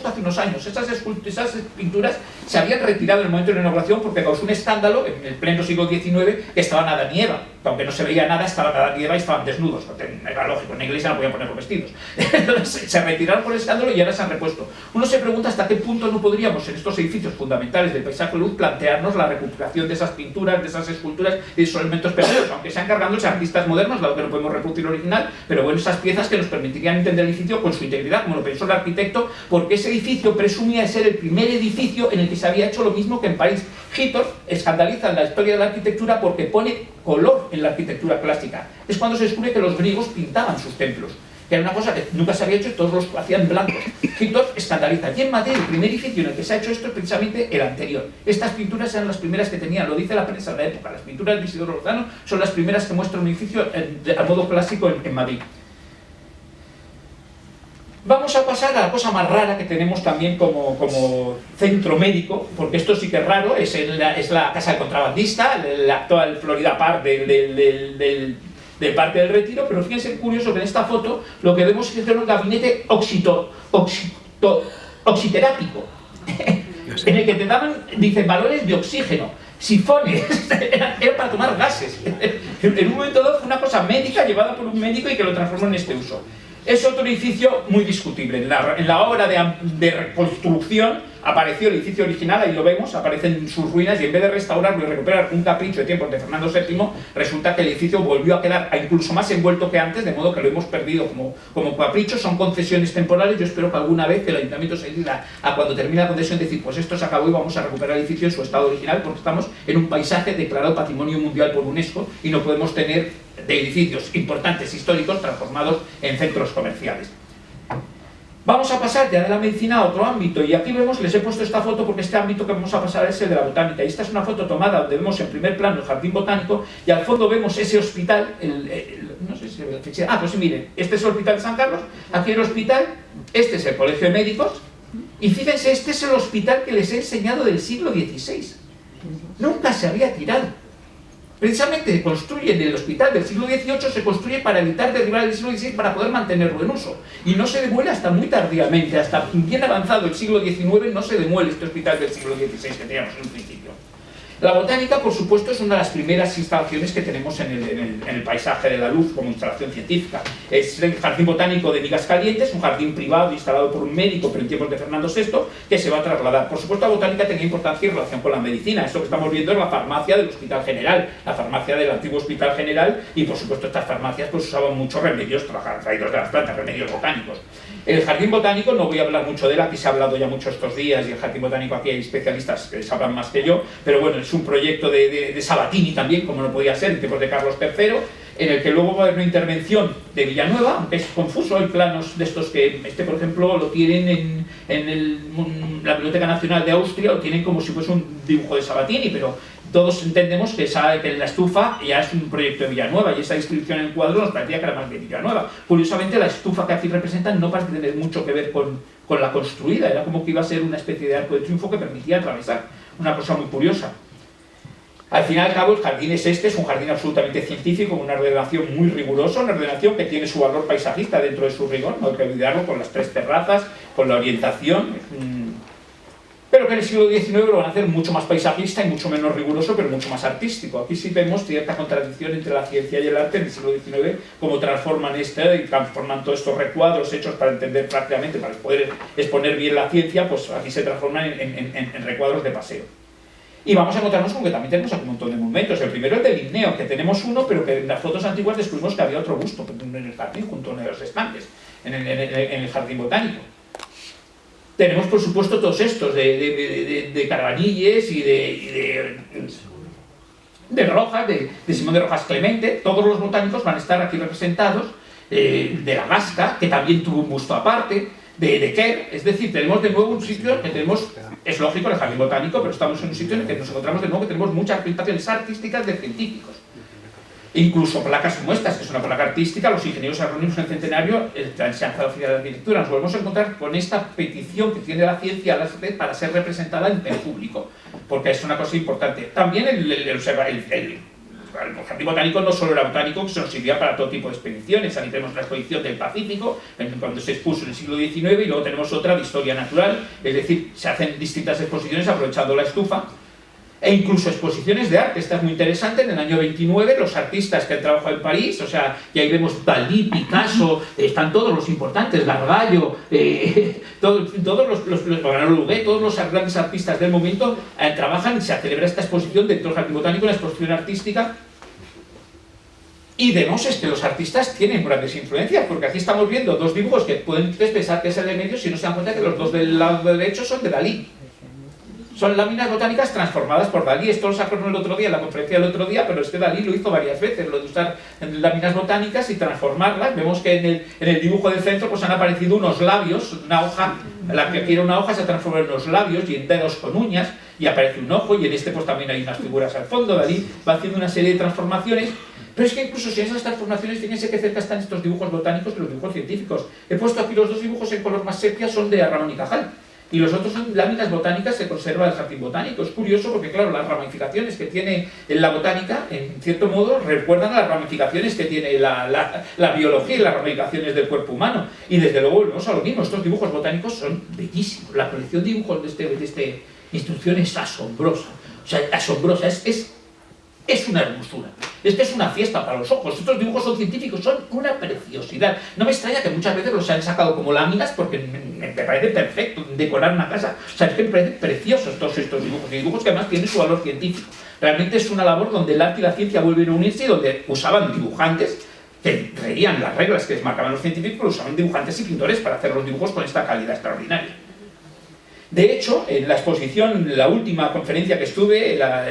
S3: hace unos años. Esas pinturas se habían retirado en el momento de la inauguración porque causó un escándalo en el pleno siglo XIX, que estaban Adán y Eva. Aunque no se veía nada, estaban Adán y Eva y estaban desnudos. Era lógico, en la iglesia no podían poner los vestidos. Entonces se retiraron por el escándalo y ahora se han repuesto. Uno se pregunta hasta qué punto no podríamos, en estos edificios fundamentales del paisaje de luz, plantearnos la recuperación de esas pinturas, de esas esculturas y de esos elementos perdidos, aunque sean cargándose artistas modernos, dado que no podemos reproducir el original, pero bueno, esas piezas que nos permitirían entender el edificio con su integridad, como lo pensó el arquitecto, porque ese edificio presumía ser el primer edificio en el que se había hecho lo mismo que en París, Hittorf escandaliza en la historia de la arquitectura porque pone color en la arquitectura clásica. Es cuando se descubre que los griegos pintaban sus templos, que era una cosa que nunca se había hecho y todos los hacían blancos. Hittorf escandaliza. Y en Madrid, el primer edificio en el que se ha hecho esto es precisamente el anterior. Estas pinturas eran las primeras que tenían, lo dice la prensa de la época. Las pinturas de Isidoro Lozano son las primeras que muestran un edificio a modo clásico en Madrid. Vamos a pasar a la cosa más rara que tenemos también como centro médico, porque esto sí que es raro, es la casa del contrabandista, la actual Florida Park del Parque del Retiro, pero fíjense curioso que en esta foto lo que vemos es un gabinete oxiterápico, en el que te daban, dicen, valores de oxígeno, sifones, era para tomar gases. En un momento dado fue una cosa médica llevada por un médico y que lo transformó en este uso. Es otro edificio muy discutible. En la obra de reconstrucción apareció el edificio original, ahí lo vemos, aparecen sus ruinas y en vez de restaurarlo y recuperar un capricho de tiempos de Fernando VII, resulta que el edificio volvió a quedar incluso más envuelto que antes, de modo que lo hemos perdido como capricho. Son concesiones temporales. Yo espero que alguna vez el ayuntamiento se diga a cuando termine la concesión decir, pues esto se acabó y vamos a recuperar el edificio en su estado original, porque estamos en un paisaje declarado Patrimonio Mundial por UNESCO y no podemos tener de edificios importantes históricos transformados en centros comerciales. Vamos a pasar ya de la medicina a otro ámbito, y aquí vemos, les he puesto esta foto porque este ámbito que vamos a pasar es el de la botánica, y esta es una foto tomada donde vemos en primer plano el jardín botánico y al fondo vemos ese hospital, no sé si se ve la fecha, pues sí, miren, este es el hospital de San Carlos, aquí el hospital, este es el colegio de médicos, y fíjense, este es el hospital que les he enseñado del siglo XVI, nunca se había tirado. Precisamente construyen el hospital del siglo XVIII, se construye para evitar derribar el siglo XVI para poder mantenerlo en uso. Y no se demuele hasta muy tardíamente, hasta bien avanzado el siglo XIX no se demuele este hospital del siglo XVI que teníamos en un principio. La botánica, por supuesto, es una de las primeras instalaciones que tenemos en el paisaje de la luz como instalación científica. Es el Jardín Botánico de Vigas Calientes, un jardín privado instalado por un médico, pero en tiempos de Fernando VI, que se va a trasladar. Por supuesto, la botánica tenía importancia en relación con la medicina. Esto que estamos viendo es la farmacia del Hospital General, la farmacia del antiguo Hospital General, y por supuesto estas farmacias pues usaban muchos remedios traídos de las plantas, remedios botánicos. El Jardín Botánico, no voy a hablar mucho de él, aquí se ha hablado ya mucho estos días, y el Jardín Botánico aquí hay especialistas que sabrán más que yo, pero bueno, es un proyecto de Sabatini también, como no podía ser, en tiempos de Carlos III, en el que luego va a haber una intervención de Villanueva, aunque es confuso, hay planos de estos que, por ejemplo, lo tienen en la Biblioteca Nacional de Austria, lo tienen como si fuese un dibujo de Sabatini, pero todos entendemos que la estufa ya es un proyecto de Villanueva, y esa inscripción en el cuadro nos parecía que era más de Villanueva. Curiosamente, la estufa que aquí representan no parece tener mucho que ver con la construida, era como que iba a ser una especie de arco de triunfo que permitía atravesar, una cosa muy curiosa. Al fin y al cabo, el jardín es un jardín absolutamente científico, una ordenación muy rigurosa, una ordenación que tiene su valor paisajista dentro de su rigor, no hay que olvidarlo, con las 3 terrazas, con la orientación, pero que en el siglo XIX lo van a hacer mucho más paisajista y mucho menos riguroso, pero mucho más artístico. Aquí sí vemos cierta contradicción entre la ciencia y el arte en el siglo XIX, cómo transforman y transforman todos estos recuadros hechos para entender prácticamente, para poder exponer bien la ciencia, pues aquí se transforman en recuadros de paseo. Y vamos a encontrarnos con que también tenemos aquí un montón de monumentos. El primero es del Linneo, que tenemos uno, pero que en las fotos antiguas descubrimos que había otro busto en el jardín, junto a los estantes, en el jardín botánico. Tenemos, por supuesto, todos estos de Carbanilles y de Rojas, de Simón de Rojas Clemente. Todos los botánicos van a estar aquí representados, de la Gasca, que también tuvo un busto aparte, de Kerr. Es decir, tenemos de nuevo un sitio que tenemos, es lógico, el jardín botánico, pero estamos en un sitio en el que nos encontramos de nuevo que tenemos muchas representaciones artísticas de científicos. Incluso placas como estas, que es una placa artística, los ingenieros reunidos en el centenario, la enseñanza oficial de arquitectura. Nos volvemos a encontrar con esta petición que tiene la ciencia a la sociedad para ser representada en el público, porque es una cosa importante. También el jardín botánico no solo era botánico, se nos servía para todo tipo de expediciones. Aquí tenemos la exposición del Pacífico, cuando se expuso en el siglo XIX, y luego tenemos otra de historia natural, es decir, se hacen distintas exposiciones aprovechando la estufa, e incluso exposiciones de arte. Esta es muy interesante. En el año 29, los artistas que han trabajado en París, o sea, y ahí vemos Dalí, Picasso, están todos los importantes, Gargallo, todos los grandes artistas del momento trabajan, y se celebra esta exposición dentro del Jardín Botánico, una exposición artística. Y vemos que los artistas tienen grandes influencias, porque aquí estamos viendo dos dibujos que pueden pensar que es el de medio si no se dan cuenta que los dos del lado derecho son de Dalí. Son láminas botánicas transformadas por Dalí. Esto lo sacaron el otro día, en la conferencia del otro día, pero es que Dalí lo hizo varias veces, lo de usar láminas botánicas y transformarlas. Vemos que en el dibujo del centro pues han aparecido unos labios, una hoja, la que quiere una hoja se transforma en unos labios y en dedos con uñas, y aparece un ojo, y en este pues también hay unas figuras al fondo. Dalí va haciendo una serie de transformaciones. Pero es que incluso si esas transformaciones, fíjense que cerca están estos dibujos botánicos de los dibujos científicos. He puesto aquí los dos dibujos en color más sepia, son de Ramón y Cajal. Y los otros son láminas botánicas, se conserva el jardín botánico. Es curioso porque, claro, las ramificaciones que tiene en la botánica, en cierto modo, recuerdan a las ramificaciones que tiene la biología y las ramificaciones del cuerpo humano. Y desde luego volvemos a lo mismo, estos dibujos botánicos son bellísimos. La colección de dibujos de esta institución es asombrosa. O sea, asombrosa, es una hermosura. Esta es una fiesta para los ojos. Estos dibujos son científicos, son una preciosidad. No me extraña que muchas veces los han sacado como láminas porque me parece perfecto decorar una casa. O sea, es que me parecen preciosos todos estos dibujos. Y dibujos que además tienen su valor científico. Realmente es una labor donde el arte y la ciencia vuelven a unirse y donde usaban dibujantes que reían las reglas que les marcaban los científicos, pero usaban dibujantes y pintores para hacer los dibujos con esta calidad extraordinaria. De hecho, en la exposición, la última conferencia que estuve, la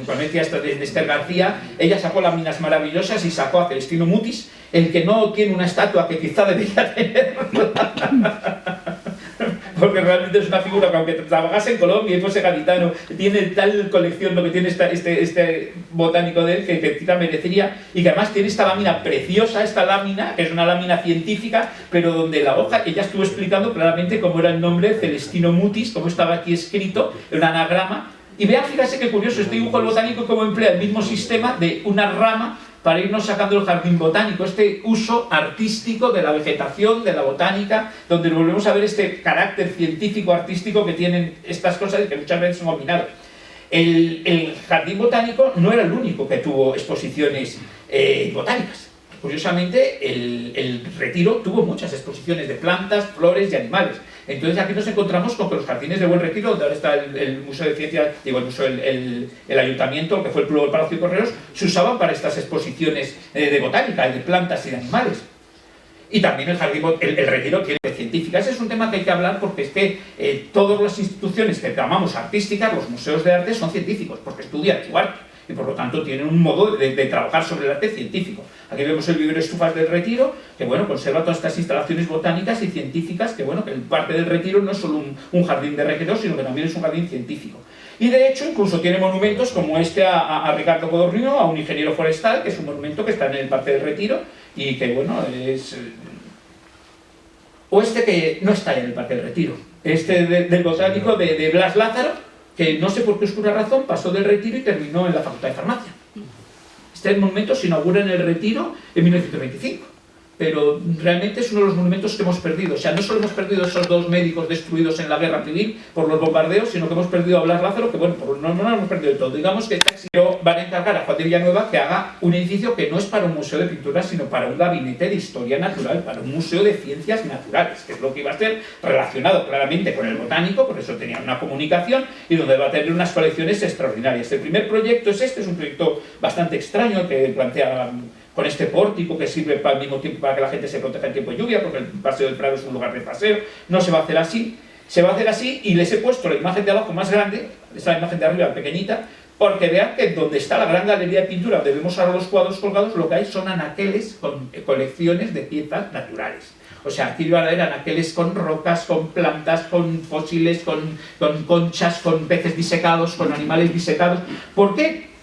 S3: conferencia esta de Esther García, ella sacó láminas maravillosas y sacó a Celestino Mutis, el que no tiene una estatua que quizá debería tener, porque realmente es una figura que aunque trabajase en Colombia y fuese gaditano, tiene tal colección lo que tiene este botánico de él que quizá merecería, y que además tiene esta lámina preciosa, esta lámina, que es una lámina científica, pero donde la hoja, ella estuvo explicando claramente cómo era el nombre Celestino Mutis, cómo estaba aquí escrito, en un anagrama, y vean, fíjense qué curioso, este dibujo del botánico cómo emplea el mismo sistema de una rama para irnos sacando el jardín botánico, este uso artístico de la vegetación, de la botánica, donde volvemos a ver este carácter científico-artístico que tienen estas cosas y que muchas veces son olvidados. El jardín botánico no era el único que tuvo exposiciones botánicas. Curiosamente, el Retiro tuvo muchas exposiciones de plantas, flores y animales. Entonces aquí nos encontramos con que los jardines de Buen Retiro, donde ahora está el Museo de Ciencias, digo el museo, el ayuntamiento, que fue el Club del Palacio de Correos, se usaban para estas exposiciones de botánica, de plantas y de animales. Y también el Retiro tiene científicas. Ese es un tema que hay que hablar porque es que todas las instituciones que llamamos artísticas, los museos de arte, son científicos, porque estudian su arte. Y por lo tanto tienen un modo de trabajar sobre el arte científico. Aquí vemos el vivero Estufas del Retiro, que bueno, conserva todas estas instalaciones botánicas y científicas, que bueno, que el Parque del Retiro no es solo un jardín de recreo, sino que también es un jardín científico. Y de hecho incluso tiene monumentos como este a Ricardo Codornio, a un ingeniero forestal, que es un monumento que está en el Parque del Retiro, y que bueno, es... O este que no está en el Parque del Retiro, este del botánico de Blas Lázaro, que no sé por qué oscura razón pasó del Retiro y terminó en la Facultad de Farmacia. Este monumento se inaugura en el Retiro en 1925, pero realmente es uno de los monumentos que hemos perdido. O sea, no solo hemos perdido esos dos médicos destruidos en la guerra civil por los bombardeos, sino que hemos perdido a Blas Lázaro, que bueno, no lo hemos perdido del todo. Digamos que van a encargar a Juan de Villanueva que haga un edificio que no es para un museo de pintura, sino para un gabinete de historia natural, para un museo de ciencias naturales, que es lo que iba a ser relacionado claramente con el botánico, por eso tenía una comunicación, y donde va a tener unas colecciones extraordinarias. El primer proyecto es un proyecto bastante extraño que plantea con este pórtico que sirve al mismo tiempo para que la gente se proteja en tiempo de lluvia, porque el Paseo del Prado es un lugar de paseo. No se va a hacer así, se va a hacer así, y les he puesto la imagen de abajo más grande, esta imagen de arriba pequeñita, porque vean que donde está la gran galería de pintura, donde vemos ahora los cuadros colgados, lo que hay son anaqueles con colecciones de piezas naturales. O sea, aquí van a ver anaqueles con rocas, con plantas, con fósiles, con conchas, con peces disecados, con animales disecados. ¿Por qué?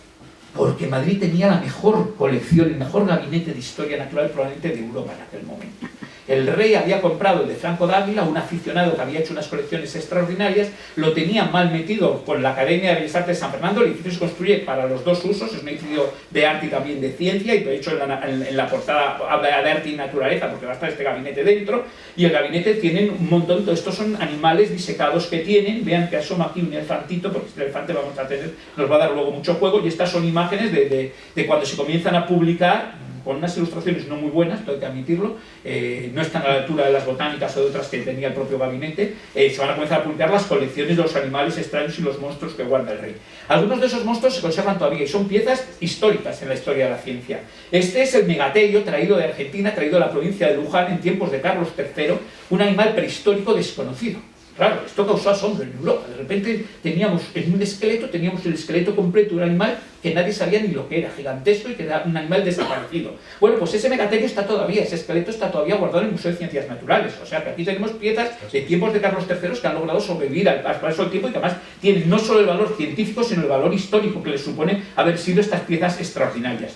S3: Porque Madrid tenía la mejor colección, el mejor gabinete de historia natural probablemente de Europa en aquel momento. El rey había comprado el de Franco de Ávila, un aficionado que había hecho unas colecciones extraordinarias, lo tenía mal metido con la Academia de Bellas Artes de San Fernando. El edificio se construye para los dos usos, es un edificio de arte y también de ciencia, y de hecho en la portada habla de arte y naturaleza porque va a estar este gabinete dentro, y el gabinete tiene un montón, todos estos son animales disecados que tienen. Vean que asoma aquí un elefantito, porque este elefante vamos a tener, nos va a dar luego mucho juego, y estas son imágenes de cuando se comienzan a publicar, con unas ilustraciones no muy buenas, tengo que admitirlo, no están a la altura de las botánicas o de otras que tenía el propio gabinete. Se van a comenzar a publicar las colecciones de los animales extraños y los monstruos que guarda el rey. Algunos de esos monstruos se conservan todavía y son piezas históricas en la historia de la ciencia. Este es el megaterio traído de Argentina, traído de la provincia de Luján en tiempos de Carlos III, un animal prehistórico desconocido. Claro, esto causó asombro en Europa. De repente teníamos en un esqueleto, teníamos el esqueleto completo de un animal que nadie sabía ni lo que era, gigantesco, y que era un animal desaparecido. Bueno, pues ese megaterio está todavía, ese esqueleto está todavía guardado en el Museo de Ciencias Naturales. O sea que aquí tenemos piezas de tiempos de Carlos III que han logrado sobrevivir al paso del tiempo y que además tienen no solo el valor científico, sino el valor histórico que les supone haber sido estas piezas extraordinarias.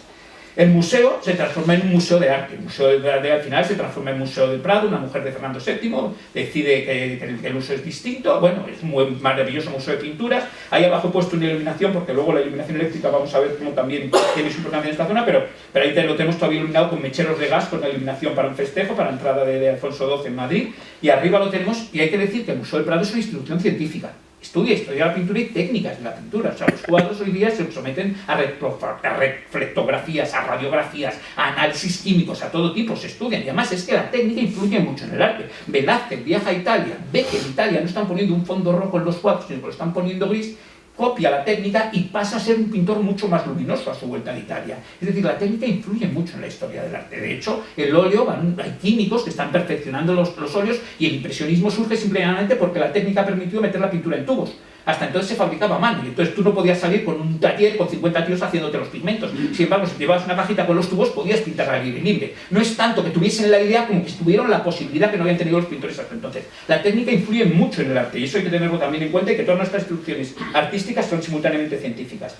S3: El museo se transforma en un museo de arte. El museo de arte al final se transforma en Museo del Prado. Una mujer de Fernando VII decide que el uso es distinto. Bueno, es un maravilloso museo de pinturas. Ahí abajo he puesto una iluminación, porque luego la iluminación eléctrica vamos a ver cómo también tiene su importancia en esta zona, pero ahí lo tenemos todavía iluminado con mecheros de gas, con la iluminación para un festejo, para la entrada de Alfonso XII en Madrid. Y arriba lo tenemos, y hay que decir que el Museo del Prado es una institución científica. Estudia historia de la pintura y técnicas de la pintura. O sea, los cuadros hoy día se someten a reflectografías, a radiografías, a análisis químicos, a todo tipo, se estudian. Y además es que la técnica influye mucho en el arte. Velázquez viaja a Italia, ve que en Italia no están poniendo un fondo rojo en los cuadros, sino que lo están poniendo gris, copia la técnica y pasa a ser un pintor mucho más luminoso a su vuelta de Italia. Es decir, la técnica influye mucho en la historia del arte. De hecho, el óleo, hay químicos que están perfeccionando los óleos, y el impresionismo surge simplemente porque la técnica permitió meter la pintura en tubos. Hasta entonces se fabricaba a mano, y entonces tú no podías salir con un taller con 50 tíos haciéndote los pigmentos. Sin embargo, si llevabas una cajita con los tubos, podías pintar al aire libre. No es tanto que tuviesen la idea como que tuvieron la posibilidad que no habían tenido los pintores hasta entonces. La técnica influye mucho en el arte, y eso hay que tenerlo también en cuenta, y que todas nuestras instrucciones artísticas son simultáneamente científicas.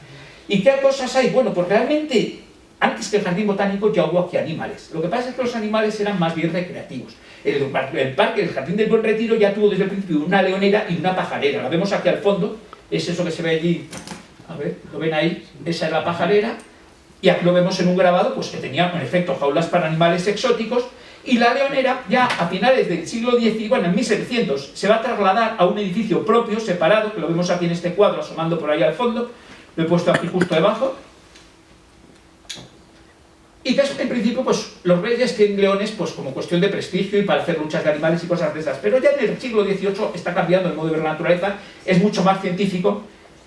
S3: ¿Y qué cosas hay? Bueno, pues realmente, antes que el jardín botánico ya hubo aquí animales. Lo que pasa es que los animales eran más bien recreativos. El Jardín del Buen Retiro ya tuvo desde el principio una leonera y una pajarera. La vemos aquí al fondo. Es eso que se ve allí, a ver, ¿lo ven ahí? Esa es la pajarera, y aquí lo vemos en un grabado, pues que tenía, en efecto, jaulas para animales exóticos, y la leonera, ya a finales del siglo XIX, bueno, en 1700, se va a trasladar a un edificio propio, separado, que lo vemos aquí en este cuadro, asomando por ahí al fondo, lo he puesto aquí justo debajo, y que en principio, pues, los reyes tienen leones, pues, como cuestión de prestigio y para hacer luchas de animales y cosas de esas. Pero ya en el siglo XVIII está cambiando el modo de ver la naturaleza, es mucho más científico,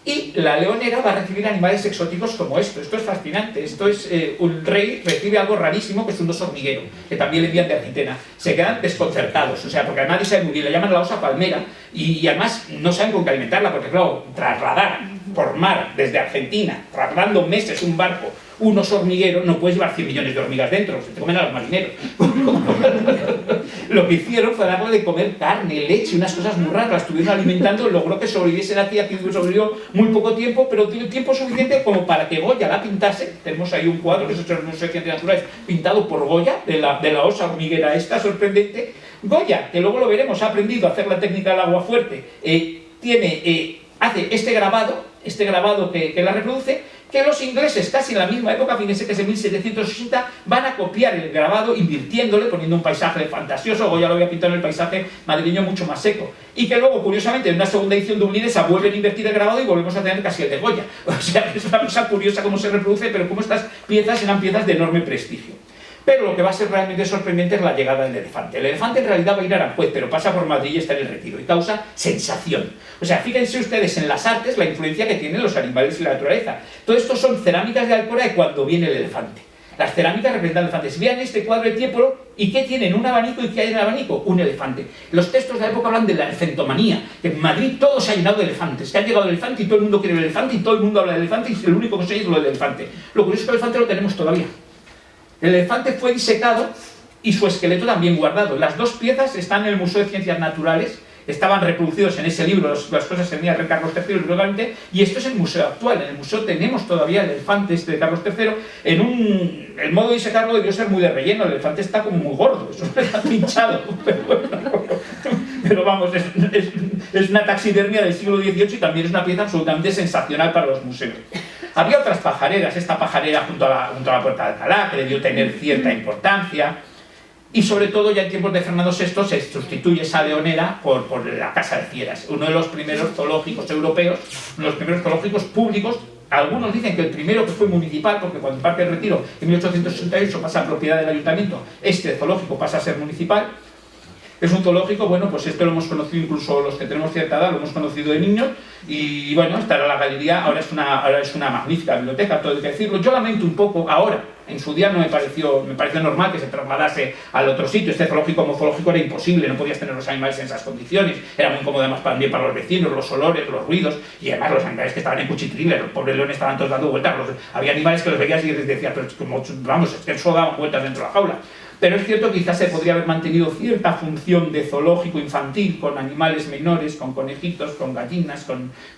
S3: y la leonera va a recibir animales exóticos como esto. Esto es fascinante. Esto es, un rey recibe algo rarísimo, que es un oso hormiguero, que también le envían de Argentina. Se quedan desconcertados, o sea, porque nadie sabe muy bien, le llaman la osa palmera, y además no saben con qué alimentarla, porque claro, trasladar por mar desde Argentina, trasladando meses un barco, un oso hormiguero, no puedes llevar 100 millones de hormigas dentro, se te comen a los marineros. Lo que hicieron fue darle de comer carne, leche, unas cosas muy raras, la estuvieron alimentando, logró que sobreviviesen aquí sobrevivió muy poco tiempo, pero tiene tiempo suficiente como para que Goya la pintase. Tenemos ahí un cuadro que es hecho en el Museo de Ciencias Naturales, pintado por Goya, de la osa hormiguera esta sorprendente. Goya, que luego lo veremos, ha aprendido a hacer la técnica del agua fuerte, hace este grabado que la reproduce, que los ingleses, casi en la misma época, fíjense que es en 1760, van a copiar el grabado, invirtiéndole, poniendo un paisaje fantasioso. Goya lo había pintado en el paisaje madrileño mucho más seco. Y que luego, curiosamente, en una segunda edición de Unlinesa vuelven a invertir el grabado y volvemos a tener casi el de Goya. O sea, es una cosa curiosa cómo se reproduce, pero cómo estas piezas eran piezas de enorme prestigio. Pero lo que va a ser realmente sorprendente es la llegada del elefante. El elefante en realidad va a ir a Aranjuez, pero pasa por Madrid y está en el Retiro, y causa sensación. O sea, fíjense ustedes en las artes la influencia que tienen los animales y la naturaleza. Todo esto son cerámicas de Alcora de cuando viene el elefante. Las cerámicas representan elefantes. Vean este cuadro de Tiepolo, ¿y qué tienen? Un abanico, ¿y qué hay en el abanico? Un elefante. Los textos de la época hablan de la elefantomanía, que en Madrid todo se ha llenado de elefantes, que ha llegado el elefante y todo el mundo quiere el elefante, y todo el mundo habla del elefante, y el único que se oye es lo del elefante. Lo curioso es que el elefante lo tenemos todavía. El elefante fue disecado y su esqueleto también guardado. Las dos piezas están en el Museo de Ciencias Naturales, estaban reproducidos en ese libro, las cosas que tenía el rey Carlos III, y esto es el museo actual. En el museo tenemos todavía el elefante este de Carlos III. El modo de disecarlo debió ser muy de relleno, el elefante está como muy gordo, eso está pinchado, pero vamos, es una taxidermia del siglo XVIII y también es una pieza absolutamente sensacional para los museos. Había otras pajareras, esta pajarera junto a la Puerta de Alcalá, que debió tener cierta importancia, y sobre todo ya en tiempos de Fernando VI se sustituye esa leonera por la Casa de Fieras, uno de los primeros zoológicos europeos, uno de los primeros zoológicos públicos. Algunos dicen que el primero que fue municipal, porque cuando el Parque del Retiro en 1868 pasa a propiedad del ayuntamiento, este zoológico pasa a ser municipal. Es un zoológico, bueno, pues esto lo hemos conocido incluso los que tenemos cierta edad, lo hemos conocido de niños, y bueno, estará la galería, ahora es una magnífica biblioteca, todo hay que decirlo. Yo lamento un poco, ahora, en su día no me pareció normal que se trasladase al otro sitio. Este zoológico como zoológico era imposible, no podías tener los animales en esas condiciones, era muy incómodo además también para los vecinos, los olores, los ruidos, y además los animales que estaban en cuchitriles, los pobres leones estaban todos dando vueltas, había animales que los veías y decías, pero como, vamos, es que solo daban vueltas dentro de la jaula. Pero es cierto que quizás se podría haber mantenido cierta función de zoológico infantil con animales menores, con conejitos, con gallinas,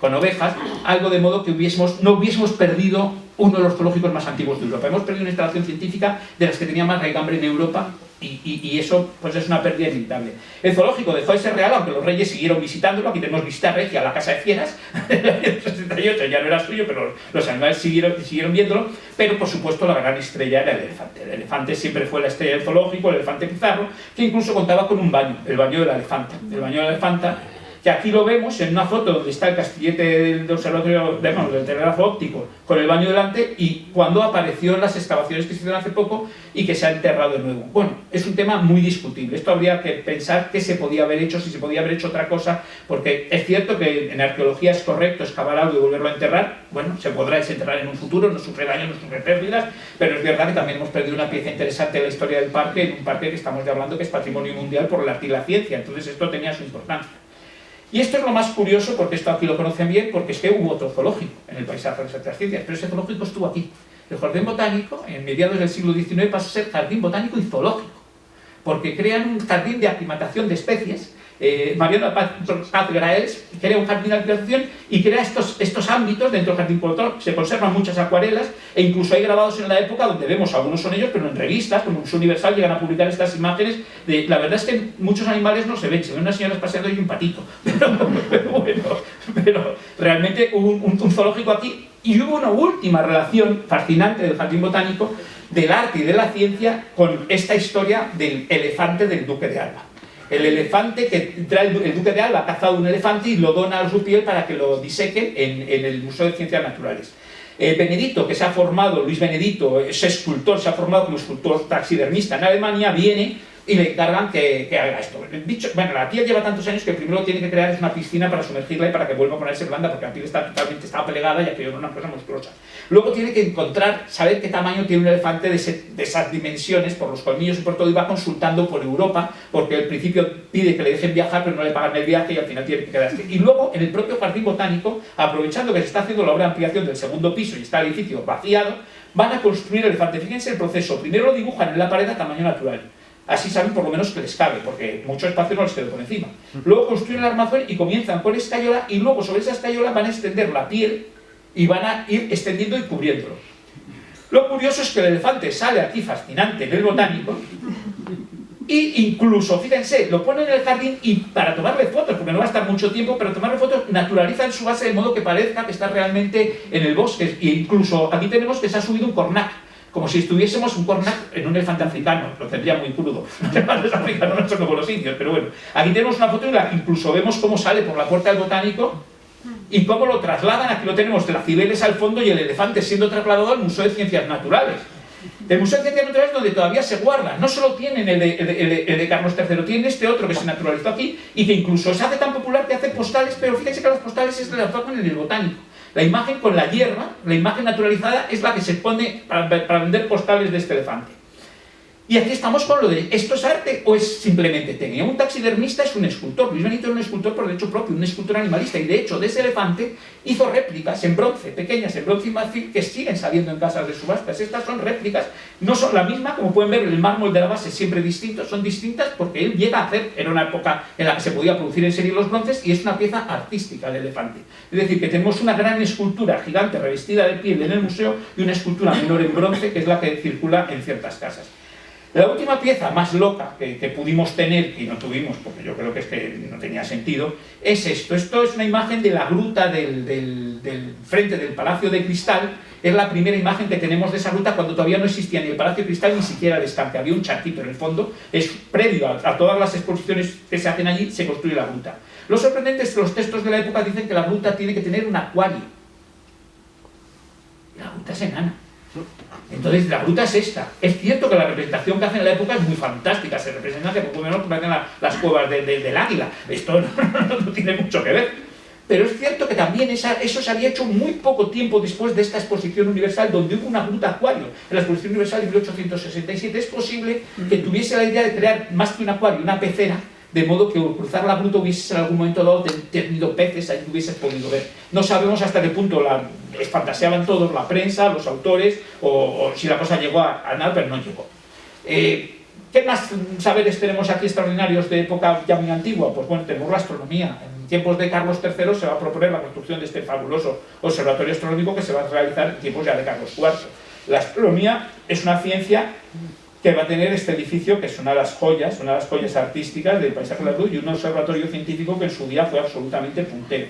S3: con ovejas, algo de modo que no hubiésemos perdido uno de los zoológicos más antiguos de Europa. Hemos perdido una instalación científica de las que tenía más raigambre en Europa y eso pues es una pérdida inevitable. El zoológico dejó de ser real, aunque los reyes siguieron visitándolo. Aquí tenemos visita regia a la Casa de Fieras, en el año 68 ya no era suyo, pero los animales siguieron viéndolo. Pero por supuesto la gran estrella era el elefante. El elefante siempre fue la estrella del zoológico, el elefante pizarro, que incluso contaba con un baño, el baño de la elefanta. El baño de la elefanta, que aquí lo vemos en una foto donde está el castillete del observatorio del telégrafo óptico con el baño delante, y cuando apareció en las excavaciones que se hicieron hace poco y que se ha enterrado de nuevo. Bueno, es un tema muy discutible. Esto habría que pensar qué se podía haber hecho, si se podía haber hecho otra cosa, porque es cierto que en arqueología es correcto excavar algo y volverlo a enterrar. Bueno, se podrá desenterrar en un futuro, no sufre daño, no sufre pérdidas, pero es verdad que también hemos perdido una pieza interesante de la historia del parque, en un parque que estamos hablando que es patrimonio mundial por el arte y la ciencia. Entonces esto tenía su importancia. Y esto es lo más curioso, porque esto aquí lo conocen bien, porque es que hubo otro zoológico en el paisaje de las otras ciencias, pero ese zoológico estuvo aquí. El Jardín Botánico, en mediados del siglo XIX, pasó a ser jardín botánico y zoológico, porque crean un jardín de aclimatación de especies. Mariano Paz Graels crea un jardín de aclimatación y crea estos ámbitos dentro del jardín botánico. Se conservan muchas acuarelas e incluso hay grabados en la época donde vemos, algunos son ellos, pero en revistas como Museo Universal llegan a publicar estas imágenes. La verdad es que muchos animales no se ven unas señoras paseando y un patito, pero realmente hubo un zoológico aquí. Y hubo una última relación fascinante del jardín botánico, del arte y de la ciencia, con esta historia del elefante del duque de Alba. El elefante que trae el duque de Alba ha cazado un elefante y lo dona a Rupiel para que lo disequen en el Museo de Ciencias Naturales. Benedito, que se ha formado, Luis Benedito, es escultor, se ha formado como escultor taxidermista en Alemania, viene y le encargan que haga esto. El bicho, bueno, la piel lleva tantos años que primero tiene que crear una piscina para sumergirla y para que vuelva a ponerse blanda, porque la piel está plegada y aquello es una cosa monstruosa. Luego tiene que saber qué tamaño tiene un elefante de esas dimensiones, por los colmillos y por todo, y va consultando por Europa, porque al principio pide que le dejen viajar, pero no le pagan el viaje y al final tiene que quedarse. Y luego, en el propio jardín botánico, aprovechando que se está haciendo la obra de ampliación del segundo piso y está el edificio vaciado, van a construir el elefante. Fíjense el proceso. Primero lo dibujan en la pared a tamaño natural. Así saben por lo menos que les cabe, porque mucho espacio no les queda por encima. Luego construyen el armazón y comienzan con escayola, y luego sobre esa escayola van a extender la piel y van a ir extendiendo y cubriéndolo. Lo curioso es que el elefante sale aquí fascinante en el botánico, y incluso, fíjense, lo ponen en el jardín y para tomarle fotos, porque no va a estar mucho tiempo, pero tomarle fotos naturalizan su base de modo que parezca que está realmente en el bosque. E incluso aquí tenemos que se ha subido un cornac, como si estuviésemos un cornac en un elefante africano. Lo tendría muy crudo. Los elefantes africanos no son como los indios, pero bueno. Aquí tenemos una foto en la que incluso vemos cómo sale por la puerta del botánico y cómo lo trasladan. Aquí lo tenemos, de las Cibeles al fondo y el elefante siendo trasladado al Museo de Ciencias Naturales. El Museo de Ciencias Naturales, donde todavía se guarda. No solo tienen el de Carlos III, tienen este otro que se naturalizó aquí y que incluso se hace tan popular que hace postales, pero fíjense que las postales es de la foto en el botánico. La imagen con la hierba, la imagen naturalizada, es la que se pone para vender postales de este elefante. Y aquí estamos con lo de, ¿esto es arte o es simplemente técnica? Un taxidermista es un escultor. Luis Benito era un escultor por derecho propio, un escultor animalista, y de hecho de ese elefante hizo réplicas en bronce, pequeñas, en bronce y marfil, que siguen saliendo en casas de subastas. Estas son réplicas, no son la misma, como pueden ver, el mármol de la base es siempre distinto, son distintas porque él llega a hacer, era una época en la que se podía producir en serie los bronces, y es una pieza artística el elefante. Es decir, que tenemos una gran escultura gigante revestida de piel en el museo y una escultura menor en bronce, que es la que circula en ciertas casas. La última pieza más loca que pudimos tener, y no tuvimos porque yo creo que es que no tenía sentido, es esto. Esto es una imagen de la gruta del frente del Palacio de Cristal. Es la primera imagen que tenemos de esa gruta cuando todavía no existía ni el Palacio de Cristal ni siquiera el estanque. Había un charquito en el fondo. Es previo a todas las exposiciones que se hacen allí, se construye la gruta. Lo sorprendente es que los textos de la época dicen que la gruta tiene que tener un acuario. La gruta es enana. Entonces la gruta es esta. Es cierto que la representación que hacen en la época es muy fantástica, se representa que poco menos parecen las cuevas del águila. Esto no tiene mucho que ver. Pero es cierto que también eso se había hecho muy poco tiempo después de esta exposición universal, donde hubo una gruta acuario. En la exposición universal de 1867 es posible que tuviese la idea de crear más que un acuario, una pecera, de modo que al cruzar la gruta hubiese en algún momento dado tenido peces ahí que hubiese podido ver. No sabemos hasta qué punto fantaseaban todos, la prensa, los autores, o si la cosa llegó a nada, pero no llegó. ¿Qué más saberes tenemos aquí extraordinarios de época ya muy antigua? Pues bueno, tenemos la astronomía. En tiempos de Carlos III se va a proponer la construcción de este fabuloso observatorio astronómico que se va a realizar en tiempos ya de Carlos IV. La astronomía es una ciencia que va a tener este edificio, que es una de las joyas artísticas del paisaje de la luz, y un observatorio científico que en su día fue absolutamente puntero.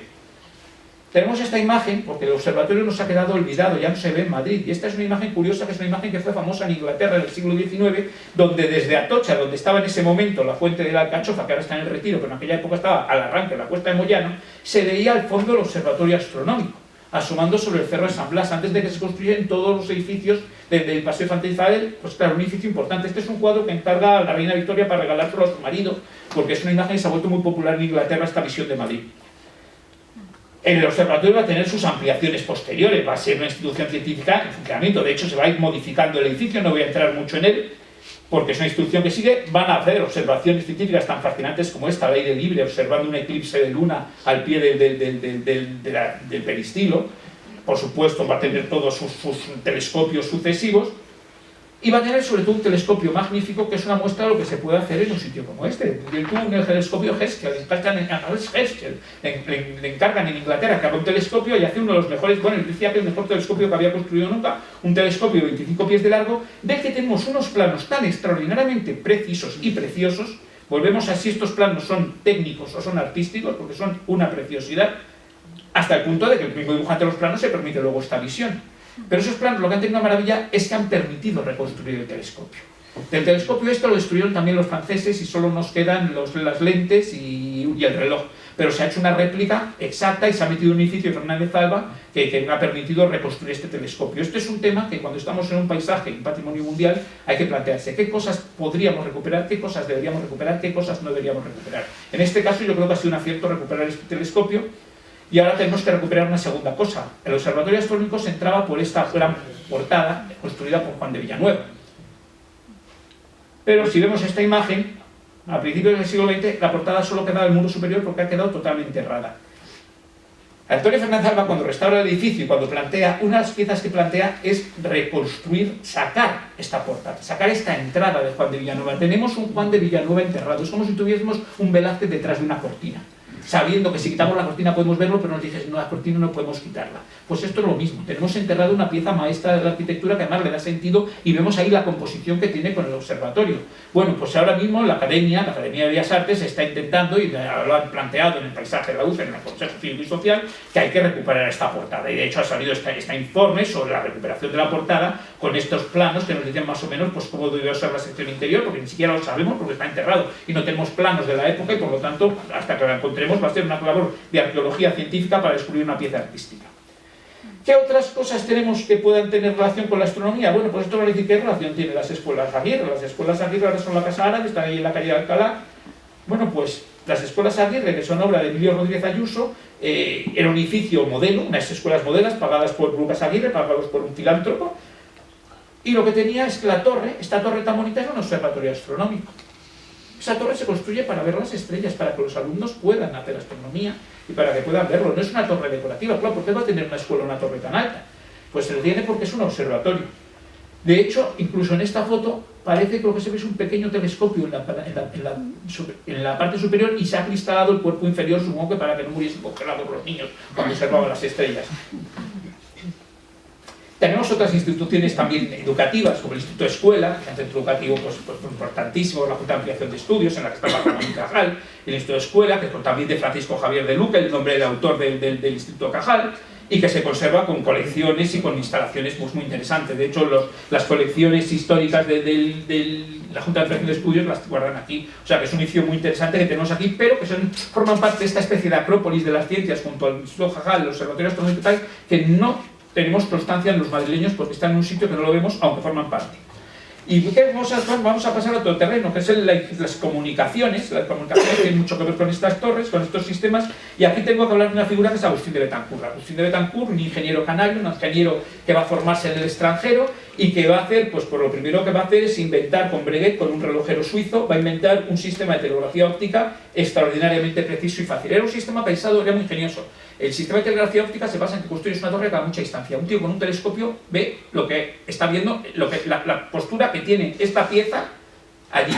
S3: Tenemos esta imagen, porque el observatorio nos ha quedado olvidado, ya no se ve en Madrid, y esta es una imagen curiosa, que es una imagen que fue famosa en Inglaterra en el siglo XIX, donde desde Atocha, donde estaba en ese momento la fuente de la Alcachofa, que ahora está en el Retiro, pero en aquella época estaba al arranque de la Cuesta de Moyano, se veía al fondo el observatorio astronómico, asomando sobre el Cerro de San Blas, antes de que se construyeran todos los edificios del Paseo Infante Isabel. Pues claro, un edificio importante. Este es un cuadro que encarga a la reina Victoria para regalárselo a su marido, porque es una imagen que se ha vuelto muy popular en Inglaterra, esta visión de Madrid. El observatorio va a tener sus ampliaciones posteriores, va a ser una institución científica en funcionamiento. De hecho, se va a ir modificando el edificio, no voy a entrar mucho en él, porque es una institución que sigue. Van a hacer observaciones científicas tan fascinantes como esta, al aire libre, observando un eclipse de luna al pie del peristilo. Por supuesto, va a tener todos sus telescopios sucesivos, y va a tener sobre todo un telescopio magnífico, que es una muestra de lo que se puede hacer en un sitio como este. Él tuvo un telescopio Herschel, le encargan en Inglaterra que haga un telescopio y hace uno de los mejores, bueno, él decía que el mejor telescopio que había construido nunca, un telescopio de 25 pies de largo, del que tenemos unos planos tan extraordinariamente precisos y preciosos. Volvemos a si estos planos son técnicos o son artísticos, porque son una preciosidad, hasta el punto de que el mismo dibujante de los planos se permite luego esta visión. Pero esos planos, lo que han tenido una maravilla es que han permitido reconstruir el telescopio. Del telescopio esto lo destruyeron también los franceses y solo nos quedan las lentes y el reloj. Pero se ha hecho una réplica exacta y se ha metido un edificio de Fernández Alba que ha permitido reconstruir este telescopio. Este es un tema que cuando estamos en un paisaje, en patrimonio mundial, hay que plantearse qué cosas podríamos recuperar, qué cosas deberíamos recuperar, qué cosas no deberíamos recuperar. En este caso yo creo que ha sido un acierto recuperar este telescopio. Y ahora tenemos que recuperar una segunda cosa. El observatorio astronómico se entraba por esta gran portada construida por Juan de Villanueva. Pero si vemos esta imagen, a principios del siglo XX, la portada solo quedaba en el muro superior porque ha quedado totalmente errada. Antonio Fernández Alba, cuando restaura el edificio y cuando plantea, una de las piezas que plantea es reconstruir, sacar esta portada, sacar esta entrada de Juan de Villanueva. Tenemos un Juan de Villanueva enterrado, es como si tuviésemos un Velázquez detrás de una cortina, sabiendo que si quitamos la cortina podemos verlo, pero nos dices, no, la cortina no podemos quitarla. Pues esto es lo mismo, tenemos enterrado una pieza maestra de la arquitectura que además le da sentido, y vemos ahí la composición que tiene con el observatorio. Bueno, pues ahora mismo la Academia de Bellas Artes está intentando, y lo han planteado en el Paisaje de la Luz, en el Consejo Cívico y Social, que hay que recuperar esta portada, y de hecho ha salido este informe sobre la recuperación de la portada, con estos planos que nos dicen más o menos pues cómo debe ser la sección interior, porque ni siquiera lo sabemos porque está enterrado, y no tenemos planos de la época, y por lo tanto, hasta que la encontremos, va a ser una labor de arqueología científica para descubrir una pieza artística. ¿Qué otras cosas tenemos que puedan tener relación con la astronomía? Bueno, pues esto va a decir qué relación tienen las escuelas Aguirre. Las escuelas Aguirre ahora son la Casa Árabe, están ahí en la calle de Alcalá. Bueno, pues las escuelas Aguirre, que son obra de Emilio Rodríguez Ayuso, era un edificio modelo, unas escuelas modelas pagadas por Lucas Aguirre, pagados por un filántropo, y lo que tenía es que la torre, esta torre tan bonita, era un observatorio astronómico. Esa torre se construye para ver las estrellas, para que los alumnos puedan hacer astronomía y para que puedan verlo. No es una torre decorativa, claro, ¿por qué va a tener una escuela una torre tan alta? Pues se lo tiene porque es un observatorio. De hecho, incluso en esta foto parece que lo que se ve es un pequeño telescopio en la parte superior, y se ha cristalado el cuerpo inferior, supongo que para que no muriesen congelados los niños cuando observaban las estrellas. Tenemos otras instituciones también educativas, como el Instituto Escuela, que es un centro educativo pues importantísimo, la Junta de Ampliación de Estudios, en la que está Ramón y Cajal, el Instituto Escuela, que es también de Francisco Javier de Luca, el nombre del autor del Instituto Cajal, y que se conserva con colecciones y con instalaciones pues, muy interesantes. De hecho, las colecciones históricas de la Junta de Ampliación de Estudios las guardan aquí. O sea, que es un edificio muy interesante que tenemos aquí, pero que forman parte de esta especie de acrópolis de las ciencias, junto al Instituto Cajal, el Observatorio Astronómico y tal, que no tenemos constancia en los madrileños porque están en un sitio que no lo vemos, aunque forman parte. Y vamos a pasar a otro terreno, que es las comunicaciones. Las comunicaciones tienen mucho que ver con estas torres, con estos sistemas, y aquí tengo que hablar de una figura que es Agustín de Betancourt. Agustín de Betancourt, un ingeniero canario, un ingeniero que va a formarse en el extranjero y que va a hacer, pues por lo primero que va a hacer es inventar con Breguet, con un relojero suizo, va a inventar un sistema de telegrafía óptica extraordinariamente preciso y fácil. Era un sistema pensado, era muy ingenioso. El sistema de telegrafía óptica se basa en que construyes una torre a mucha distancia. Un tío con un telescopio ve lo que está viendo, la postura que tiene esta pieza allí.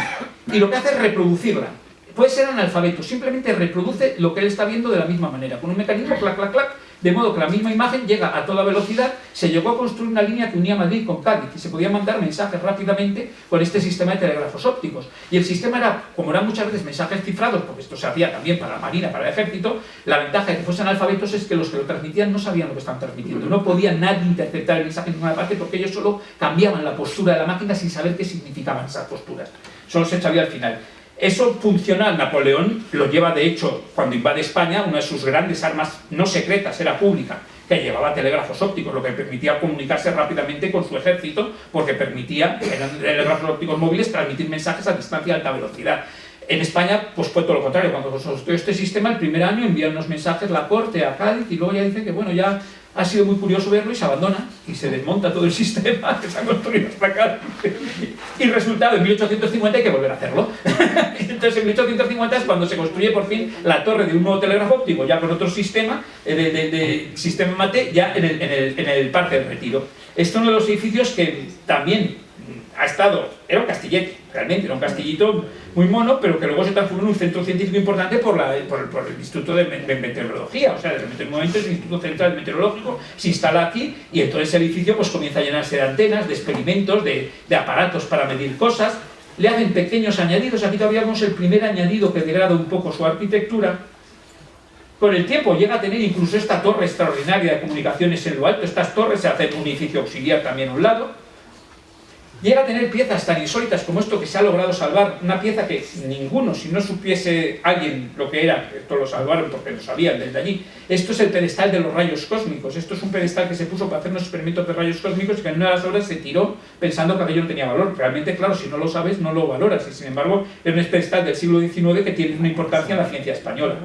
S3: Y lo que hace es reproducirla. Puede ser analfabeto, simplemente reproduce lo que él está viendo de la misma manera, con un mecanismo clac, clac, clac, de modo que la misma imagen llega a toda velocidad. Se llegó a construir una línea que unía Madrid con Cádiz y se podía mandar mensajes rápidamente con este sistema de telégrafos ópticos. Y el sistema era, como eran muchas veces mensajes cifrados, porque esto se hacía también para la marina, para el ejército, la ventaja de que fuesen alfabetos es que los que lo transmitían no sabían lo que estaban transmitiendo. No podía nadie interceptar el mensaje en ninguna parte porque ellos solo cambiaban la postura de la máquina sin saber qué significaban esas posturas. Solo se sabía al final. Eso funcional, Napoleón lo lleva, de hecho, cuando invade España, una de sus grandes armas no secretas era pública, que llevaba telégrafos ópticos, lo que permitía comunicarse rápidamente con su ejército, porque permitía, eran telégrafos ópticos móviles, transmitir mensajes a distancia de alta velocidad. En España, pues fue todo lo contrario. Cuando construyó este sistema, el primer año envían unos mensajes la corte a Cádiz y luego ya dicen que, bueno, ya ha sido muy curioso verlo y se abandona y se desmonta todo el sistema que se ha construido hasta acá. Y resultado, en 1850 hay que volver a hacerlo. Entonces en 1850 es cuando se construye por fin la torre de un nuevo telégrafo óptico, ya con otro sistema, de sistema mate, ya en el Parque del Retiro. Este es uno de los edificios que también ha estado, era un castillete, realmente, era un castillito muy mono, pero que luego se transformó en un centro científico importante por el Instituto de Meteorología. O sea, en un momento el Instituto Central Meteorológico se instala aquí y entonces el edificio pues comienza a llenarse de antenas, de experimentos, de aparatos para medir cosas. Le hacen pequeños añadidos. Aquí todavía vemos el primer añadido que degrada un poco su arquitectura. Con el tiempo llega a tener incluso esta torre extraordinaria de comunicaciones en lo alto. Estas torres se hacen un edificio auxiliar también a un lado. Llega a tener piezas tan insólitas como esto que se ha logrado salvar, una pieza que ninguno, si no supiese alguien lo que era, esto lo salvaron porque lo sabían desde allí. Esto es el pedestal de los rayos cósmicos. Esto es un pedestal que se puso para hacer unos experimentos de rayos cósmicos y que en una de las obras se tiró pensando que aquello no tenía valor. Realmente, claro, si no lo sabes, no lo valoras. Y sin embargo, es un pedestal del siglo XIX que tiene una importancia en la ciencia española.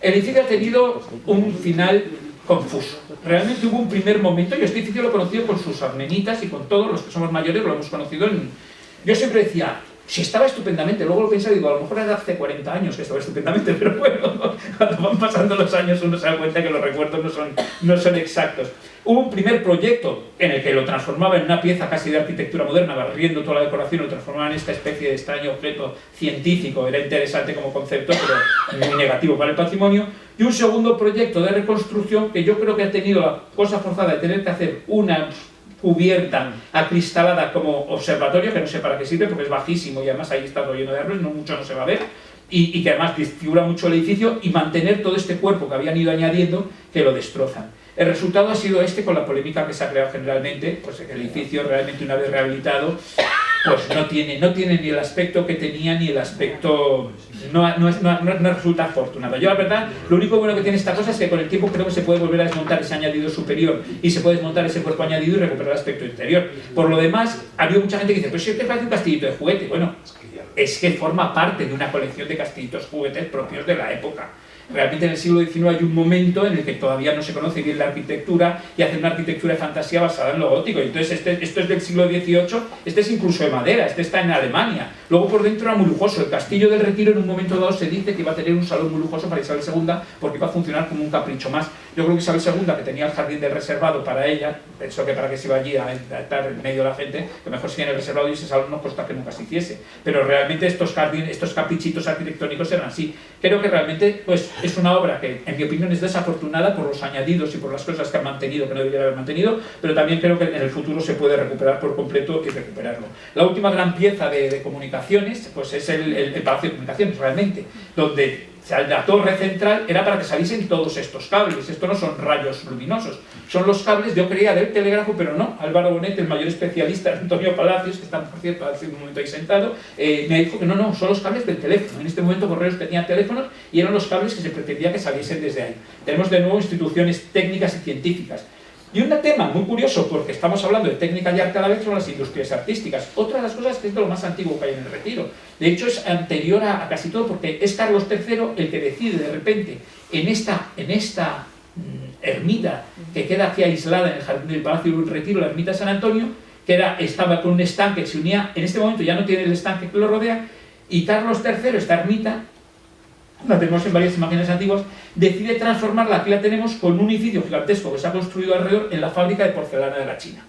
S3: El edificio ha tenido un final confuso. Realmente hubo un primer momento, yo este edificio lo he conocido con sus armenitas y con todos los que somos mayores, lo hemos conocido en... Yo siempre decía, si estaba estupendamente, luego lo pensaba y digo, a lo mejor era hace 40 años que estaba estupendamente, pero bueno, cuando van pasando los años uno se da cuenta que los recuerdos no son exactos. Hubo un primer proyecto en el que lo transformaba en una pieza casi de arquitectura moderna, barriendo toda la decoración, lo transformaba en esta especie de extraño objeto científico. Era interesante como concepto, pero muy negativo para el patrimonio. Y un segundo proyecto de reconstrucción que yo creo que ha tenido la cosa forzada de tener que hacer una cubierta acristalada como observatorio, que no sé para qué sirve porque es bajísimo y además ahí está todo lleno de árboles, no mucho no se va a ver, y que además desfigura mucho el edificio, y mantener todo este cuerpo que habían ido añadiendo que lo destrozan. El resultado ha sido este, con la polémica que se ha creado generalmente, pues el edificio realmente una vez rehabilitado pues no tiene ni el aspecto que tenía, ni el aspecto... No resulta afortunado. Yo la verdad, lo único bueno que tiene esta cosa es que con el tiempo creo que se puede volver a desmontar ese añadido superior y se puede desmontar ese cuerpo añadido y recuperar el aspecto interior. Por lo demás, había mucha gente que dice, pero si te parece un castillito de juguete. Bueno, es que forma parte de una colección de castillitos juguetes propios de la época. Realmente en el siglo XIX hay un momento en el que todavía no se conoce bien la arquitectura y hacen una arquitectura de fantasía basada en lo gótico. Entonces esto es del siglo XVIII, este es incluso de madera, este está en Alemania. Luego por dentro era muy lujoso. El Castillo del Retiro en un momento dado se dice que iba a tener un salón muy lujoso para Isabel II porque iba a funcionar como un capricho más. Yo creo que Isabel II, que tenía el jardín del reservado para ella, pensó que para que se iba allí a estar en medio de la gente, que mejor si en el reservado y ese salón no costa que nunca se hiciese. Pero realmente estos caprichitos arquitectónicos eran así. Creo que realmente pues, es una obra que, en mi opinión, es desafortunada por los añadidos y por las cosas que han mantenido, que no deberían haber mantenido, pero también creo que en el futuro se puede recuperar por completo y recuperarlo. La última gran pieza de comunicaciones pues es el Palacio de Comunicaciones, realmente, donde la torre central era para que saliesen todos estos cables. Esto no son rayos luminosos, son los cables, yo creía, del telégrafo, pero no. Álvaro Bonet, el mayor especialista, Antonio Palacios, que está, por cierto, hace un momento ahí sentado, me dijo que no, son los cables del teléfono. En este momento Correos tenía teléfonos y eran los cables que se pretendía que saliesen desde ahí. Tenemos de nuevo instituciones técnicas y científicas. Y un tema muy curioso, porque estamos hablando de técnica y arte a la vez, son las industrias artísticas. Otra de las cosas que es de lo más antiguo que hay en el Retiro. De hecho, es anterior a casi todo, porque es Carlos III el que decide de repente, en esta ermita que queda aquí aislada en el jardín del Palacio del Retiro, la ermita de San Antonio, que estaba con un estanque que se unía, en este momento ya no tiene el estanque que lo rodea, y Carlos III, esta ermita, la tenemos en varias imágenes antiguas, decide transformarla, aquí la tenemos, con un edificio gigantesco que se ha construido alrededor en la fábrica de porcelana de la China.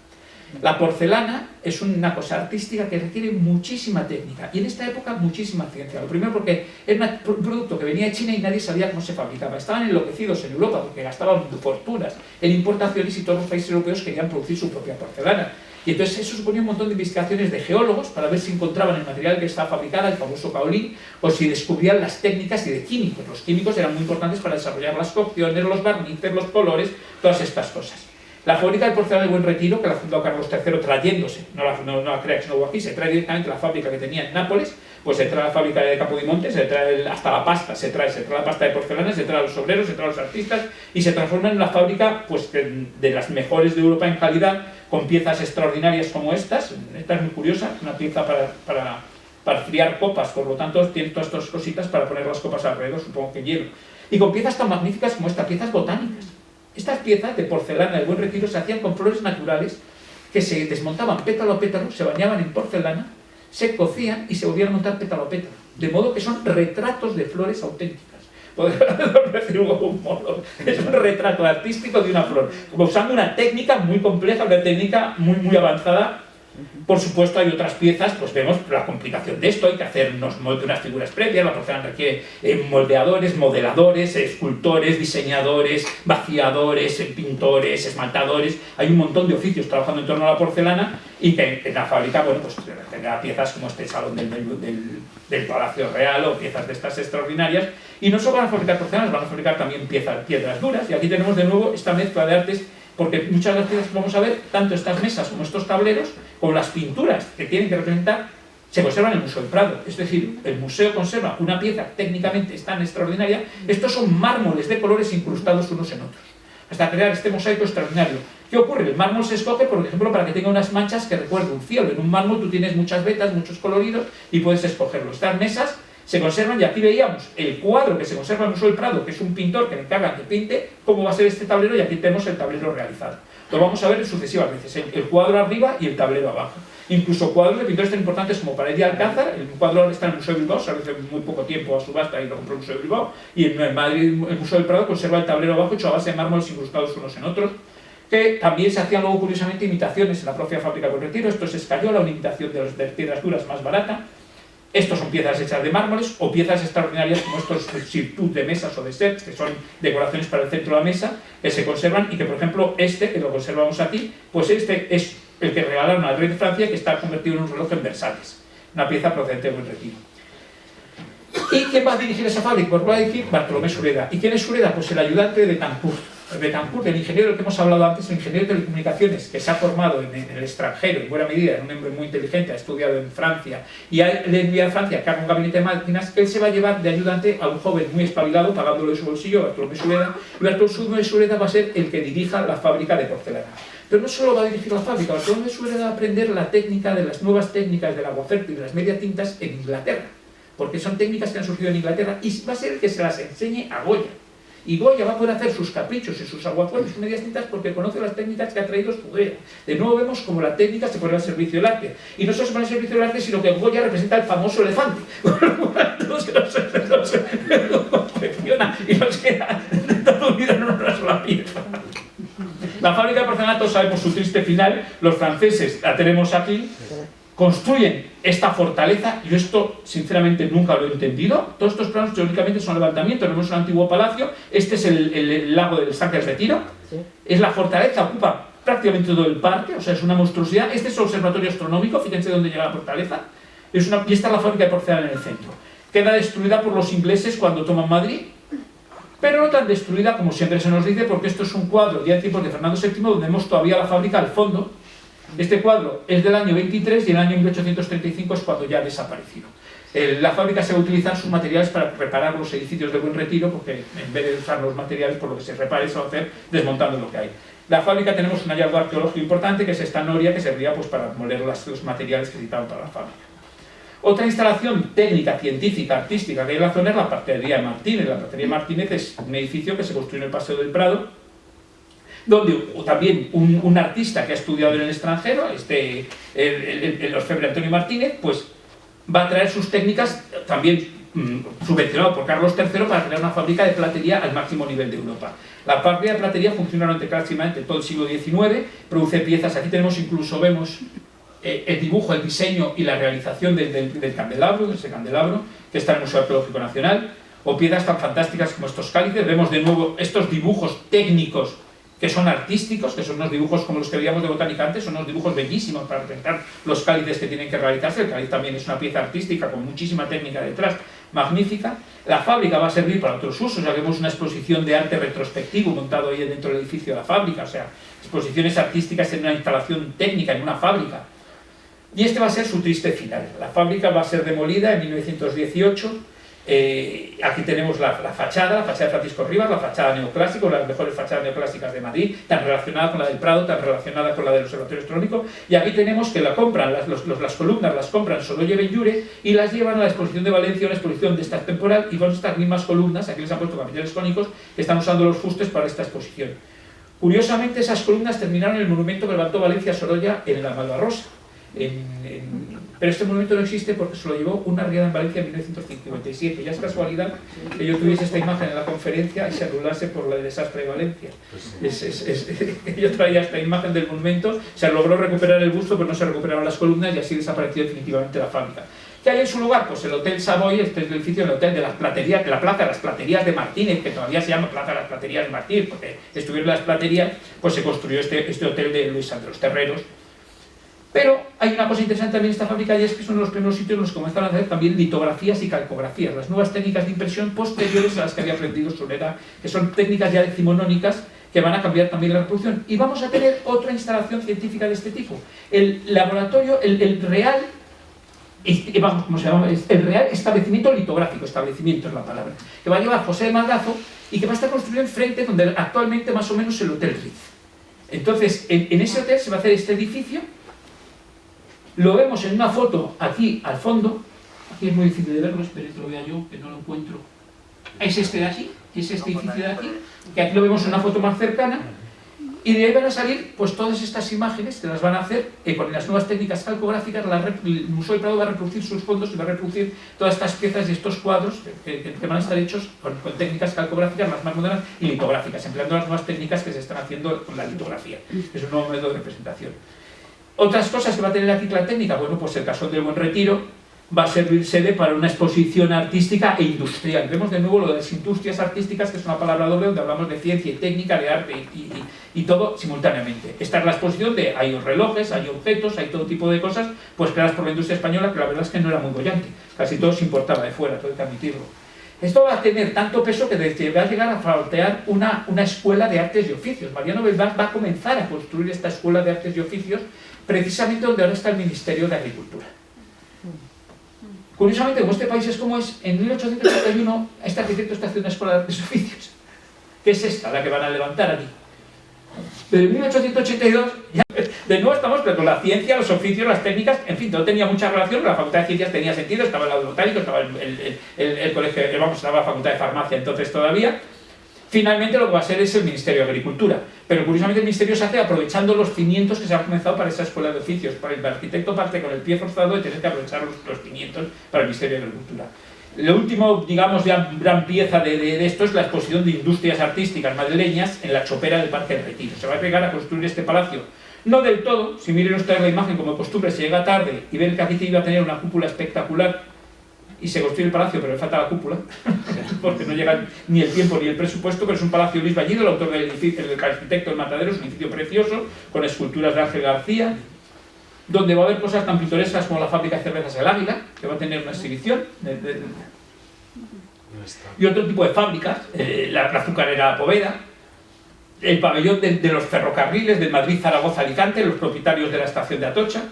S3: La porcelana es una cosa artística que requiere muchísima técnica y en esta época muchísima ciencia. Lo primero porque era un producto que venía de China y nadie sabía cómo se fabricaba. Estaban enloquecidos en Europa porque gastaban fortunas en importaciones y todos los países europeos querían producir su propia porcelana. Y entonces eso suponía un montón de investigaciones de geólogos para ver si encontraban el material que estaba fabricada, el famoso kaolín, o si descubrían las técnicas y de químicos. Los químicos eran muy importantes para desarrollar las cocciones, los barnices, los colores, todas estas cosas. La fábrica de porcelana de Buen Retiro, que la fundó Carlos III trayéndose, no la crea que no hubo aquí, se trae directamente la fábrica que tenía en Nápoles, pues se trae la fábrica de Capodimonte, se trae hasta la pasta, se trae la pasta de porcelana, se trae a los obreros, se trae a los artistas y se transforma en una fábrica pues, de las mejores de Europa en calidad, con piezas extraordinarias como estas. Esta es muy curiosa, una pieza para friar copas, por lo tanto tiene todas estas cositas para poner las copas alrededor, supongo que hielo. Y con piezas tan magníficas como esta, piezas botánicas. Estas piezas de porcelana de Buen Retiro se hacían con flores naturales que se desmontaban pétalo a pétalo, se bañaban en porcelana, se cocían y se volvían a montar pétalo a pétalo. De modo que son retratos de flores auténticas. Podemos decir un modo. Es un retrato artístico de una flor, usando una técnica muy compleja, una técnica muy avanzada. Por supuesto hay otras piezas, pues vemos la complicación de esto, hay que hacer unas figuras previas, la porcelana requiere moldeadores, modeladores, escultores, diseñadores, vaciadores, pintores, esmaltadores, hay un montón de oficios trabajando en torno a la porcelana y que en la fábrica, bueno, pues tendrá piezas como este salón del Palacio Real o piezas de estas extraordinarias, y no solo van a fabricar porcelanas, van a fabricar también piedras duras, y aquí tenemos de nuevo esta mezcla de artes, porque muchas de las piezas que vamos a ver, tanto estas mesas como estos tableros, como las pinturas que tienen que representar, se conservan en el Museo del Prado. Es decir, el museo conserva una pieza técnicamente tan extraordinaria. Estos son mármoles de colores incrustados unos en otros, hasta crear este mosaico extraordinario. ¿Qué ocurre? El mármol se escoge, por ejemplo, para que tenga unas manchas que recuerden un cielo. En un mármol tú tienes muchas vetas, muchos coloridos y puedes escogerlo. Estas mesas se conservan, y aquí veíamos el cuadro que se conserva en el Museo del Prado, que es un pintor que le encargan que pinte cómo va a ser este tablero, y aquí tenemos el tablero realizado. Lo vamos a ver sucesivas veces, el cuadro arriba y el tablero abajo. Incluso cuadros de pintores tan importantes como Pared y Alcázar. El cuadro está en el Museo de Bilbao, se hace muy poco tiempo a subasta y lo compró el Museo de Bilbao, y en Madrid el Museo del Prado conserva el tablero abajo hecho a base de mármoles incrustados unos en otros, que también se hacían luego curiosamente imitaciones en la propia fábrica de Buen Retiro. Esto es escayola, una imitación de piedras duras más barata. Estos son piezas hechas de mármoles o piezas extraordinarias como estos sirtut de mesas o de sets, que son decoraciones para el centro de la mesa, que se conservan y que, por ejemplo, este, que lo conservamos aquí, pues este es el que regalaron al rey de Francia, que está convertido en un reloj en Versalles, una pieza procedente de Buen Retiro. ¿Y quién va a dirigir esa fábrica? Pues va a dirigir Bartolomé Sureda. ¿Y quién es Sureda? Pues el ayudante de Betancourt. Betancourt, el ingeniero del que hemos hablado antes, el ingeniero de telecomunicaciones, que se ha formado en el extranjero, en buena medida, es un hombre muy inteligente, ha estudiado en Francia, y le envía a Francia a cargo un gabinete de máquinas. Él se va a llevar de ayudante a un joven muy espabilado, pagándolo de su bolsillo, Bartolomé Sureda, y Bartolomé Sureda va a ser el que dirija la fábrica de porcelana. Pero no solo va a dirigir la fábrica, Bartolomé Sureda va a aprender la técnica de las nuevas técnicas del aguafuerte y de las media tintas en Inglaterra, porque son técnicas que han surgido en Inglaterra, y va a ser el que se las enseñe a Goya. Y Goya va a poder hacer sus caprichos y sus aguafuertes y sus medias tintas porque conoce las técnicas que ha traído Sureda. De nuevo vemos como la técnica se pone al servicio del arte. Y no solo se pone al servicio del arte, sino que Goya representa el famoso elefante. No se lo confecciona y nos queda todo unido en una sola pieza. La fábrica de porcelana, todos sabemos su triste final. Los franceses, la tenemos aquí, construyen esta fortaleza. Yo esto sinceramente nunca lo he entendido. Todos estos planos teóricamente son levantamientos. Tenemos un antiguo palacio, este es el lago del estanque del Retiro, es la fortaleza, ocupa prácticamente todo el parque, o sea, es una monstruosidad. Este es el observatorio astronómico, fíjense dónde llega la fortaleza, y esta es la fábrica de porcelana en el centro. Queda destruida por los ingleses cuando toman Madrid, pero no tan destruida como siempre se nos dice, porque esto es un cuadro ya en tiempos de Fernando VII, donde vemos todavía la fábrica al fondo. Este cuadro es del año 23 y en el año 1835 es cuando ya ha desaparecido. La fábrica se va a utilizar sus materiales para reparar los edificios de Buen Retiro, porque en vez de usar los materiales por lo que se repare, se va a hacer desmontando lo que hay. La fábrica tenemos un hallazgo arqueológico importante, que es esta noria que servía pues, para moler los materiales que necesitaban para la fábrica. Otra instalación técnica, científica, artística que hay en la zona es la Platería de Martínez. La Platería de Martínez es un edificio que se construyó en el Paseo del Prado, donde también un artista que ha estudiado en el extranjero, el orfebre Antonio Martínez, pues va a traer sus técnicas, también subvencionado por Carlos III, para crear una fábrica de platería al máximo nivel de Europa. La fábrica de platería funciona durante prácticamente todo el siglo XIX, produce piezas, aquí tenemos incluso, vemos el dibujo, el diseño y la realización del candelabro, de ese candelabro, que está en el Museo Arqueológico Nacional, o piezas tan fantásticas como estos cálices. Vemos de nuevo estos dibujos técnicos que son artísticos, que son unos dibujos como los que veíamos de botánica antes, son unos dibujos bellísimos para representar los cálices que tienen que realizarse. El cáliz también es una pieza artística con muchísima técnica detrás, magnífica. La fábrica va a servir para otros usos, ya vemos una exposición de arte retrospectivo montado ahí dentro del edificio de la fábrica, o sea, exposiciones artísticas en una instalación técnica, en una fábrica. Y este va a ser su triste final. La fábrica va a ser demolida en 1918. Aquí tenemos la fachada de Francisco Rivas, la fachada neoclásica, una de las mejores fachadas neoclásicas de Madrid, tan relacionada con la del Prado, tan relacionada con la del Observatorio Astronómico. Y aquí tenemos que la compran, las columnas las compran Sorolla y Benlliure y las llevan a la exposición de Valencia, una exposición de esta temporal, y con estas mismas columnas, aquí les han puesto capiteles cónicos, que están usando los fustes para esta exposición. Curiosamente, esas columnas terminaron en el monumento que levantó Valencia Sorolla en la Malvarrosa. Pero este monumento no existe porque se lo llevó una riada en Valencia en 1957. Ya es casualidad que yo tuviese esta imagen en la conferencia y se anulase por el desastre de Valencia. Yo traía esta imagen del monumento, se logró recuperar el busto, pero no se recuperaron las columnas y así desapareció definitivamente la fábrica. ¿Qué hay en su lugar? Pues el Hotel Savoy, este es el edificio del Hotel de las Platerías, de la Plaza de las Platerías de Martínez, que todavía se llama Plaza de las Platerías de Martínez, porque estuvieron las platerías, pues se construyó este hotel de Luis Santos Terreros. Pero hay una cosa interesante también en esta fábrica, y es que es uno de los primeros sitios en los que comenzaron a hacer también litografías y calcografías, las nuevas técnicas de impresión posteriores a las que había aprendido Sureda, que son técnicas ya decimonónicas que van a cambiar también la reproducción. Y vamos a tener otra instalación científica de este tipo, el laboratorio, el real, ¿cómo se llama? El real establecimiento litográfico, establecimiento es la palabra, que va a llevar José de Madrazo y que va a estar construido enfrente donde actualmente más o menos el Hotel Ritz. Entonces, en ese hotel se va a hacer este edificio. Lo vemos en una foto aquí al fondo. Aquí es muy difícil de verlo, espero que lo vea yo, que no lo encuentro. Es este de aquí, es este edificio de aquí, que aquí lo vemos en una foto más cercana. Y de ahí van a salir pues todas estas imágenes que las van a hacer con las nuevas técnicas calcográficas. El Museo del Prado va a reproducir sus fondos y va a reproducir todas estas piezas y estos cuadros que van a estar hechos con técnicas calcográficas las más modernas y litográficas, empleando las nuevas técnicas que se están haciendo con la litografía. Es un nuevo método de representación. Otras cosas que va a tener aquí la técnica, bueno, pues el Casón del Buen Retiro va a servir sede para una exposición artística e industrial. Vemos de nuevo lo de las industrias artísticas, que es una palabra doble donde hablamos de ciencia y técnica, de arte y todo simultáneamente. Esta es la exposición de, hay relojes, hay objetos, hay todo tipo de cosas, pues creadas por la industria española, que la verdad es que no era muy bollante, casi todo se importaba de fuera, todo hay que admitirlo. Esto va a tener tanto peso que va a llegar a faltear una escuela de artes y oficios. Mariano Belvás va a comenzar a construir esta escuela de artes y oficios precisamente donde ahora está el Ministerio de Agricultura. Curiosamente, como este país es como es, en 1881 este arquitecto está haciendo una escuela de artes y oficios, que es esta, la que van a levantar aquí. Pero en 1882, ya, de nuevo estamos con la ciencia, los oficios, las técnicas, en fin, todo tenía mucha relación, la Facultad de Ciencias tenía sentido, estaba el lado botánico, estaba el colegio, estaba la Facultad de Farmacia entonces todavía. Finalmente lo que va a ser es el Ministerio de Agricultura, pero curiosamente el Ministerio se hace aprovechando los cimientos que se han comenzado para esa escuela de oficios. El arquitecto parte con el pie forzado de tener que aprovechar los cimientos para el Ministerio de Agricultura. Lo último, digamos, ya gran pieza de esto es la exposición de industrias artísticas madrileñas en la chopera del Parque del Retiro. Se va a llegar a construir este palacio, no del todo. Si miren ustedes la imagen, como de costumbre, se llega tarde y ven que aquí iba a tener una cúpula espectacular y se construye el palacio, pero le falta la cúpula, porque no llega ni el tiempo ni el presupuesto, pero es un palacio Luis Ballido, el autor del edificio, el arquitecto del Matadero, es un edificio precioso, con esculturas de Ángel García, donde va a haber cosas tan pintorescas como la fábrica de cervezas El Águila, que va a tener una exhibición, y otro tipo de fábricas, la azucarera Poveda, el pabellón de los ferrocarriles de Madrid, Zaragoza, Alicante, los propietarios de la estación de Atocha,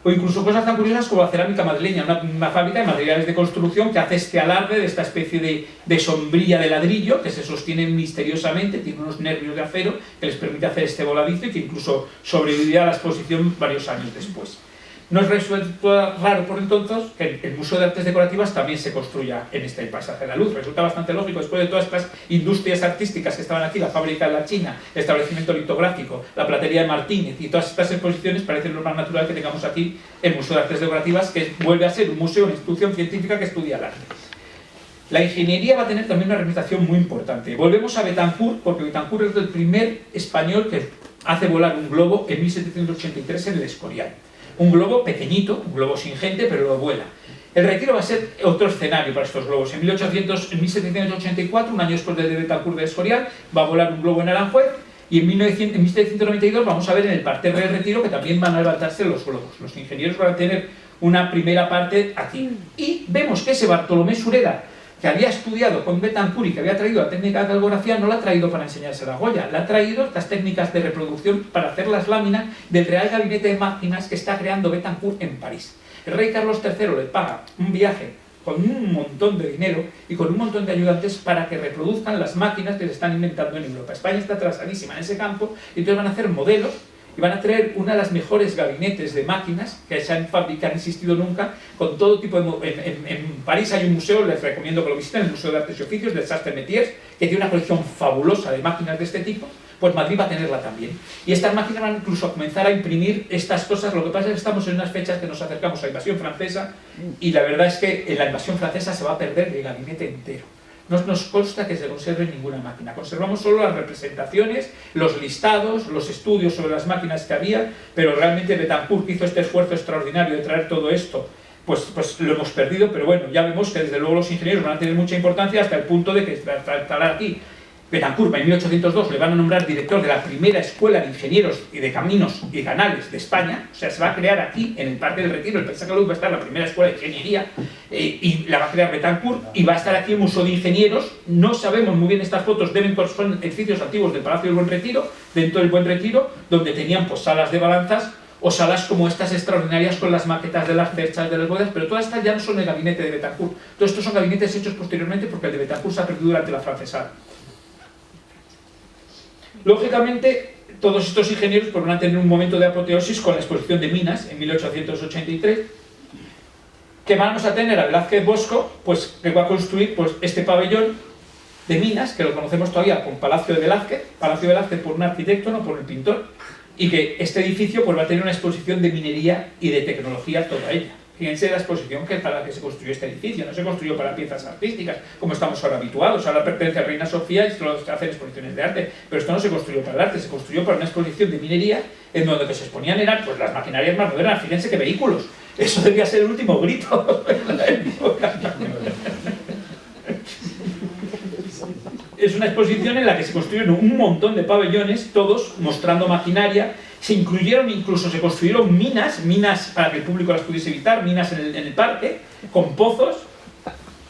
S3: O incluso cosas tan curiosas como la cerámica madrileña, una fábrica de materiales de construcción que hace este alarde de esta especie de sombrilla de ladrillo que se sostiene misteriosamente, tiene unos nervios de acero que les permite hacer este voladizo y que incluso sobrevivirá a la exposición varios años después. No es resulta raro por entonces que el Museo de Artes Decorativas también se construya en este Paisaje de la Luz. Resulta bastante lógico después de todas estas industrias artísticas que estaban aquí, la fábrica de la China, el establecimiento litográfico, la platería de Martínez y todas estas exposiciones, parece lo más natural que tengamos aquí el Museo de Artes Decorativas, que vuelve a ser un museo, una institución científica que estudia el arte. La ingeniería va a tener también una representación muy importante. Volvemos a Betancourt, porque Betancourt es el primer español que hace volar un globo en 1783 en el Escorial. Un globo pequeñito, un globo sin gente, pero lo vuela. El Retiro va a ser otro escenario para estos globos. En 1784, un año después de Betancourt del Escorial, va a volar un globo en Aranjuez, y en 1792 vamos a ver en el parterre del Retiro que también van a levantarse los globos. Los ingenieros van a tener una primera parte aquí. Y vemos que ese Bartolomé Sureda, que había estudiado con Betancourt y que había traído la técnica de calcografía, no la ha traído para enseñarse a Goya, la ha traído estas técnicas de reproducción para hacer las láminas del Real Gabinete de Máquinas que está creando Betancourt en París. El rey Carlos III le paga un viaje con un montón de dinero y con un montón de ayudantes para que reproduzcan las máquinas que se están inventando en Europa. España está atrasadísima en ese campo y entonces van a hacer modelos y van a traer una de las mejores gabinetes de máquinas que se han fabricado, han existido nunca, con todo tipo de... En París hay un museo, les recomiendo que lo visiten, el Museo de Artes y Oficios, del Sastre Metiers, que tiene una colección fabulosa de máquinas de este tipo. Pues Madrid va a tenerla también. Y estas máquinas van incluso a comenzar a imprimir estas cosas. Lo que pasa es que estamos en unas fechas que nos acercamos a la invasión francesa y la verdad es que en la invasión francesa se va a perder el gabinete entero. No nos consta que se conserve ninguna máquina. Conservamos solo las representaciones, los listados, los estudios sobre las máquinas que había, pero realmente Betancourt hizo este esfuerzo extraordinario de traer todo esto. Pues lo hemos perdido, pero bueno, ya vemos que desde luego los ingenieros van a tener mucha importancia hasta el punto de que para instalar aquí Betancourt, en 1802, le van a nombrar director de la primera escuela de ingenieros y de caminos y canales de España. O sea, se va a crear aquí, en el Parque del Retiro, el Paisaje de la Luz, va a estar la primera escuela de ingeniería y la va a crear Betancourt, y va a estar aquí el Museo de Ingenieros. No sabemos muy bien estas fotos, son edificios antiguos del Palacio del Buen Retiro, dentro del Buen Retiro, donde tenían pues salas de balanzas o salas como estas extraordinarias con las maquetas de las cerchas, de las bodas, pero todas estas ya no son el gabinete de Betancourt. Todos estos son gabinetes hechos posteriormente porque el de Betancourt se ha perdido durante la francesada. Lógicamente, todos estos ingenieros pues, van a tener un momento de apoteosis con la exposición de Minas en 1883, que vamos a tener a Velázquez Bosco, pues, que va a construir pues, este pabellón de Minas, que lo conocemos todavía como Palacio de Velázquez por un arquitecto, no por el pintor, y que este edificio pues, va a tener una exposición de minería y de tecnología toda ella. Fíjense la exposición que para la que se construyó este edificio, no se construyó para piezas artísticas, como estamos ahora habituados. Ahora pertenece a Reina Sofía y solo se hacen exposiciones de arte, pero esto no se construyó para el arte, se construyó para una exposición de minería, en donde lo que se exponían eran pues, las maquinarias más modernas. Fíjense qué vehículos, eso debía ser el último grito en la época. Es una exposición en la que se construyeron un montón de pabellones, todos mostrando maquinaria. Se incluyeron, incluso se construyeron minas para que el público las pudiese evitar, minas en el parque, con pozos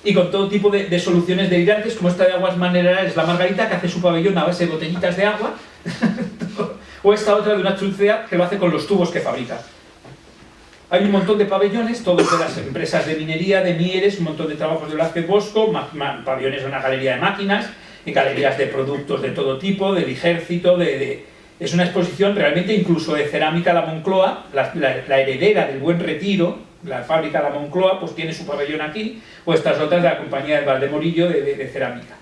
S3: y con todo tipo de soluciones delirantes, como esta de aguas minerales, la Margarita, que hace su pabellón a base de botellitas de agua, o esta otra de una Chulcea, que lo hace con los tubos que fabrica. Hay un montón de pabellones, todos de las empresas de minería, de Mieres, un montón de trabajos de Velázquez Bosco, pabellones de una galería de máquinas, y galerías de productos de todo tipo, del ejército, Es una exposición realmente incluso de cerámica La Moncloa, la heredera del Buen Retiro, la fábrica La Moncloa, pues tiene su pabellón aquí, o estas otras de la compañía de Valdemorillo de cerámica.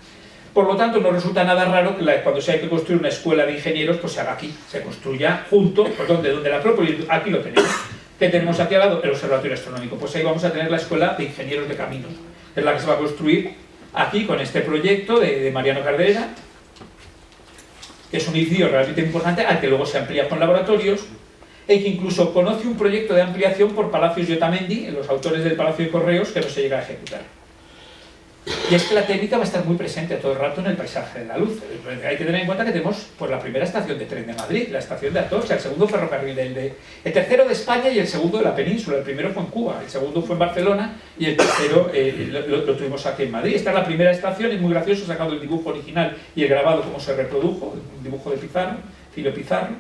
S3: Por lo tanto, no resulta nada raro que cuando se hay que construir una escuela de ingenieros, pues se haga aquí, se construya junto, pues donde la Acrópolis, aquí lo tenemos. ¿Qué tenemos aquí al lado? El Observatorio Astronómico. Pues ahí vamos a tener la Escuela de Ingenieros de Caminos, que es la que se va a construir aquí con este proyecto de Mariano Cardera, que es un edificio realmente importante, al que luego se amplía con laboratorios, y que incluso conoce un proyecto de ampliación por Palacios y Otamendi, los autores del Palacio de Correos, que no se llega a ejecutar. Y es que la técnica va a estar muy presente todo el rato en el Paisaje de la Luz. Hay que tener en cuenta que tenemos pues, la primera estación de tren de Madrid, la estación de Atocha, el segundo ferrocarril el tercero de España y el segundo de la península. El primero fue en Cuba, el segundo fue en Barcelona y el tercero lo tuvimos aquí en Madrid. Esta es la primera estación, es muy gracioso, sacado el dibujo original y el grabado como se reprodujo, un dibujo de Pizarro, Filo Pizarro.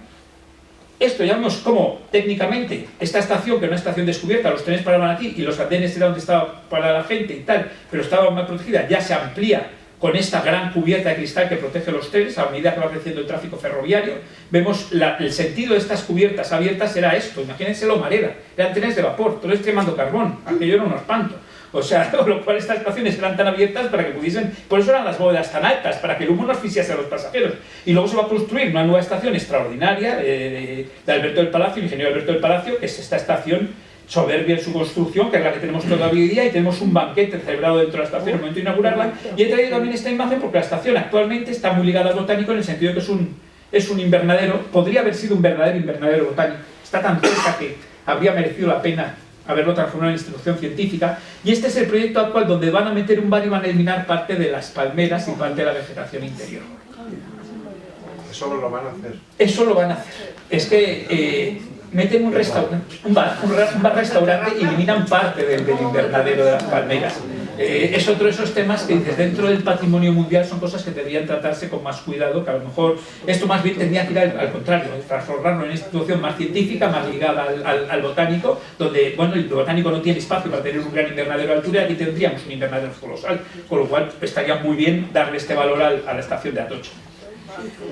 S3: esto ya vemos cómo técnicamente esta estación, que era una estación descubierta, los trenes paraban aquí y los andenes era donde estaba para la gente y tal, pero estaba más protegida, ya se amplía con esta gran cubierta de cristal que protege los trenes a medida que va creciendo el tráfico ferroviario. Vemos el sentido de estas cubiertas abiertas era esto, imagínense lo marera, eran trenes de vapor, todo quemando carbón, aquello era un espanto. O sea, con lo cual estas estaciones eran tan abiertas para que pudiesen... Por eso eran las bóvedas tan altas, para que el humo no asfixiase a los pasajeros. Y luego se va a construir una nueva estación extraordinaria de Alberto del Palacio, el ingeniero Alberto del Palacio, que es esta estación soberbia en su construcción, que es la que tenemos todavía hoy día, y tenemos un banquete celebrado dentro de la estación en el momento de inaugurarla. Y he traído también esta imagen porque la estación actualmente está muy ligada al botánico en el sentido de que es un invernadero, podría haber sido un verdadero invernadero botánico. Está tan cerca que habría merecido la pena haberlo transformado en institución científica, y este es el proyecto actual donde van a meter un bar y van a eliminar parte de las palmeras y parte de la vegetación interior.
S1: Eso lo van a hacer.
S3: Eso lo van a hacer. Es que meten un restaurante, un bar-restaurante y eliminan parte del invernadero de las palmeras. Es otro de esos temas que dices, dentro del patrimonio mundial son cosas que deberían tratarse con más cuidado, que a lo mejor esto más bien tendría que ir al contrario, transformarlo en una institución más científica, más ligada al botánico, donde, bueno, el botánico no tiene espacio para tener un gran invernadero de altura, y aquí tendríamos un invernadero colosal, con lo cual estaría muy bien darle este valor a la estación de Atocha.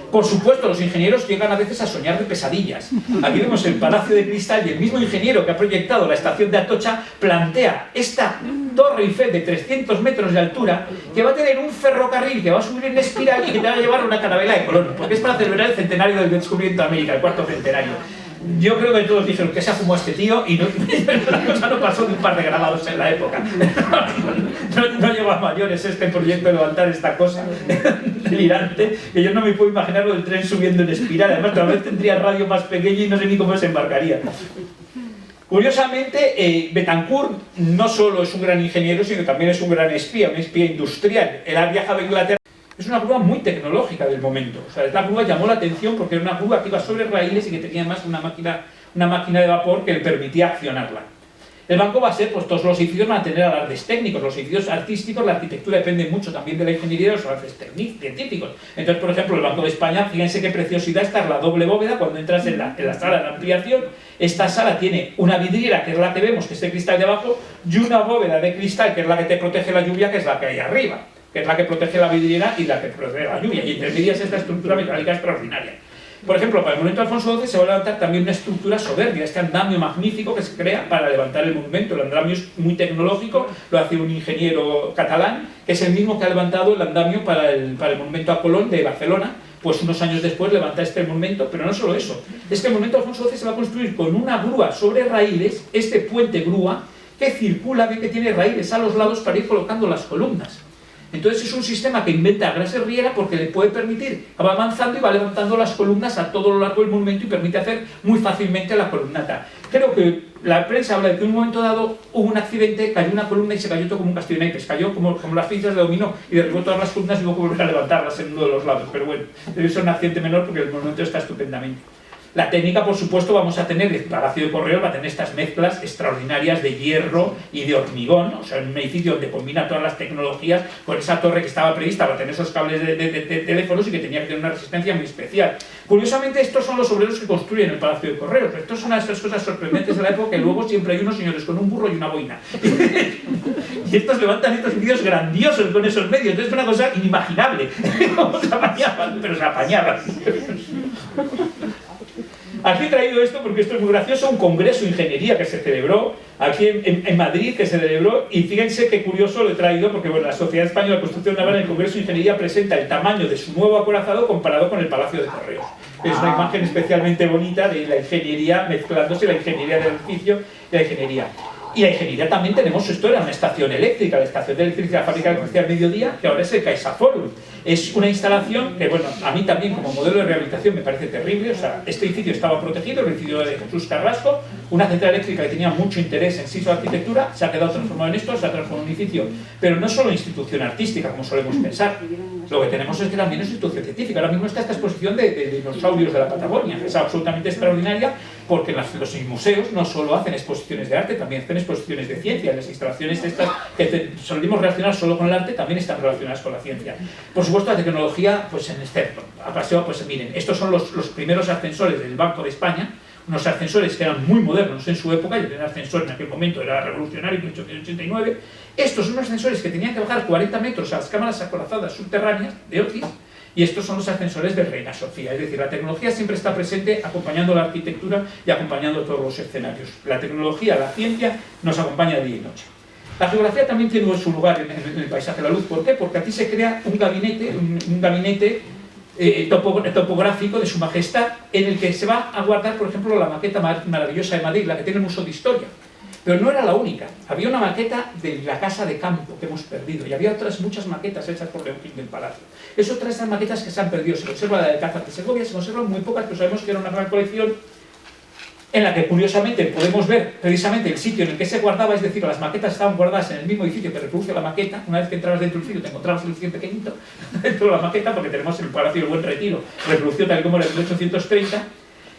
S3: Por supuesto, los ingenieros llegan a veces a soñar de pesadillas. Aquí vemos el Palacio de Cristal y el mismo ingeniero que ha proyectado la estación de Atocha plantea esta Torre Eiffel de 300 metros de altura que va a tener un ferrocarril que va a subir en espiral y que te va a llevar a una carabela de Colón, porque es para celebrar el centenario del descubrimiento de América, el cuarto centenario. Yo creo que todos dijeron que se ha fumado este tío y la cosa no pasó de un par de grabados en la época. No llegó a mayores este proyecto de levantar esta cosa delirante, que yo no me puedo imaginar lo del tren subiendo en espiral. Además, tal vez tendría el radio más pequeño y no sé ni cómo se embarcaría. Curiosamente, Betancourt no solo es un gran ingeniero, sino que también es un gran espía, un espía industrial. Él ha viajado a Inglaterra. Es una grúa muy tecnológica del momento. O sea, esta grúa llamó la atención porque era una grúa que iba sobre raíles y que tenía además una máquina de vapor que le permitía accionarla. El banco va a ser, pues todos los edificios van a tener alardes técnicos, los edificios artísticos, la arquitectura depende mucho también de la ingeniería y de los avances científicos. Entonces, por ejemplo, el Banco de España, fíjense qué preciosidad está la doble bóveda cuando entras en la sala de ampliación. Esta sala tiene una vidriera, que es la que vemos, que es el cristal de abajo, y una bóveda de cristal, que es la que te protege la lluvia, que es la que hay arriba, que es la que protege la vidriera y la que protege la lluvia. Y entre medias esta estructura metálica extraordinaria. Por ejemplo, para el monumento de Alfonso XII se va a levantar también una estructura soberbia, este andamio magnífico que se crea para levantar el monumento. El andamio es muy tecnológico, lo hace un ingeniero catalán, que es el mismo que ha levantado el andamio para el monumento a Colón de Barcelona. Pues unos años después levanta este monumento, pero no solo eso, es que el monumento de Alfonso XII se va a construir con una grúa sobre raíles, este puente grúa, que circula, ve que tiene raíles a los lados para ir colocando las columnas. Entonces es un sistema que inventa Grasser Riera porque le puede permitir, va avanzando y va levantando las columnas a todo lo largo del monumento y permite hacer muy fácilmente la columnata. Creo que la prensa habla de que en un momento dado hubo un accidente, cayó una columna y se cayó todo como un castillo de naipes, cayó como las fichas de dominó y derribó todas las columnas y luego volver a levantarlas en uno de los lados. Pero bueno, debe ser un accidente menor porque el monumento está estupendamente. La técnica, por supuesto, vamos a tener, el Palacio de Correos va a tener estas mezclas extraordinarias de hierro y de hormigón, o sea, en un edificio donde combina todas las tecnologías, con esa torre que estaba prevista para tener esos cables de teléfonos y que tenía que tener una resistencia muy especial. Curiosamente, estos son los obreros que construyen el Palacio de Correos. Esto es una de esas cosas sorprendentes de la época, que luego siempre hay unos señores con un burro y una boina. Y estos levantan estos edificios grandiosos con esos medios. Entonces es una cosa inimaginable. ¿Cómo se apañaban? Pero se apañaban. Aquí he traído esto porque esto es muy gracioso, un congreso de ingeniería que se celebró aquí en Madrid, que se celebró, y fíjense qué curioso lo he traído porque bueno, la Sociedad Española de Construcción Naval en el Congreso de Ingeniería presenta el tamaño de su nuevo acorazado comparado con el Palacio de Correos. Es una imagen especialmente bonita de la ingeniería mezclándose la ingeniería del edificio y la ingeniería. Y la ingeniería también tenemos, esto era una estación eléctrica, la estación de electricidad de la fábrica de Comercial Mediodía, que ahora es el CaixaForum. Es una instalación que, bueno, a mí también como modelo de rehabilitación me parece terrible. O sea, este edificio estaba protegido, el edificio de Jesús Carrasco, una central eléctrica que tenía mucho interés en sí su arquitectura, se ha quedado transformado en esto, se ha transformado en un edificio, pero no solo institución artística, como solemos pensar. Lo que tenemos es que también es institución científica. Ahora mismo está esta exposición de dinosaurios de la Patagonia, que es absolutamente extraordinaria, porque los museos no solo hacen exposiciones de arte, también hacen exposiciones de ciencia. Las instalaciones estas que solimos relacionar solo con el arte también están relacionadas con la ciencia. Por supuesto, la tecnología, pues en excepto. A paseo, pues miren, estos son los primeros ascensores del Banco de España, unos ascensores que eran muy modernos en su época, y el ascensor en aquel momento era revolucionario, en 1889. Estos son unos ascensores que tenían que bajar 40 metros a las cámaras acorazadas subterráneas de Otis, y estos son los ascensores de Reina Sofía. Es decir, la tecnología siempre está presente acompañando la arquitectura y acompañando todos los escenarios. La tecnología, la ciencia, nos acompaña día y noche. La geografía también tiene su lugar en el paisaje de la luz. ¿Por qué? Porque aquí se crea un gabinete topográfico de su majestad, en el que se va a guardar, por ejemplo, la maqueta maravillosa de Madrid, la que tiene el Museo de Historia. Pero no era la única. Había una maqueta de la Casa de Campo que hemos perdido, y había otras muchas maquetas hechas por Leoncín del Palacio. Es otra de esas maquetas que se han perdido. Se conserva la de Alcázar de Segovia, se conservan muy pocas, pero sabemos que era una gran colección, en la que curiosamente podemos ver precisamente el sitio en el que se guardaba, es decir, las maquetas estaban guardadas en el mismo edificio que reproduce la maqueta. Una vez que entrabas dentro del sitio, te encontrabas el edificio pequeñito dentro de la maqueta, porque tenemos el Palacio del Buen Retiro, reproducido tal como era en 1830,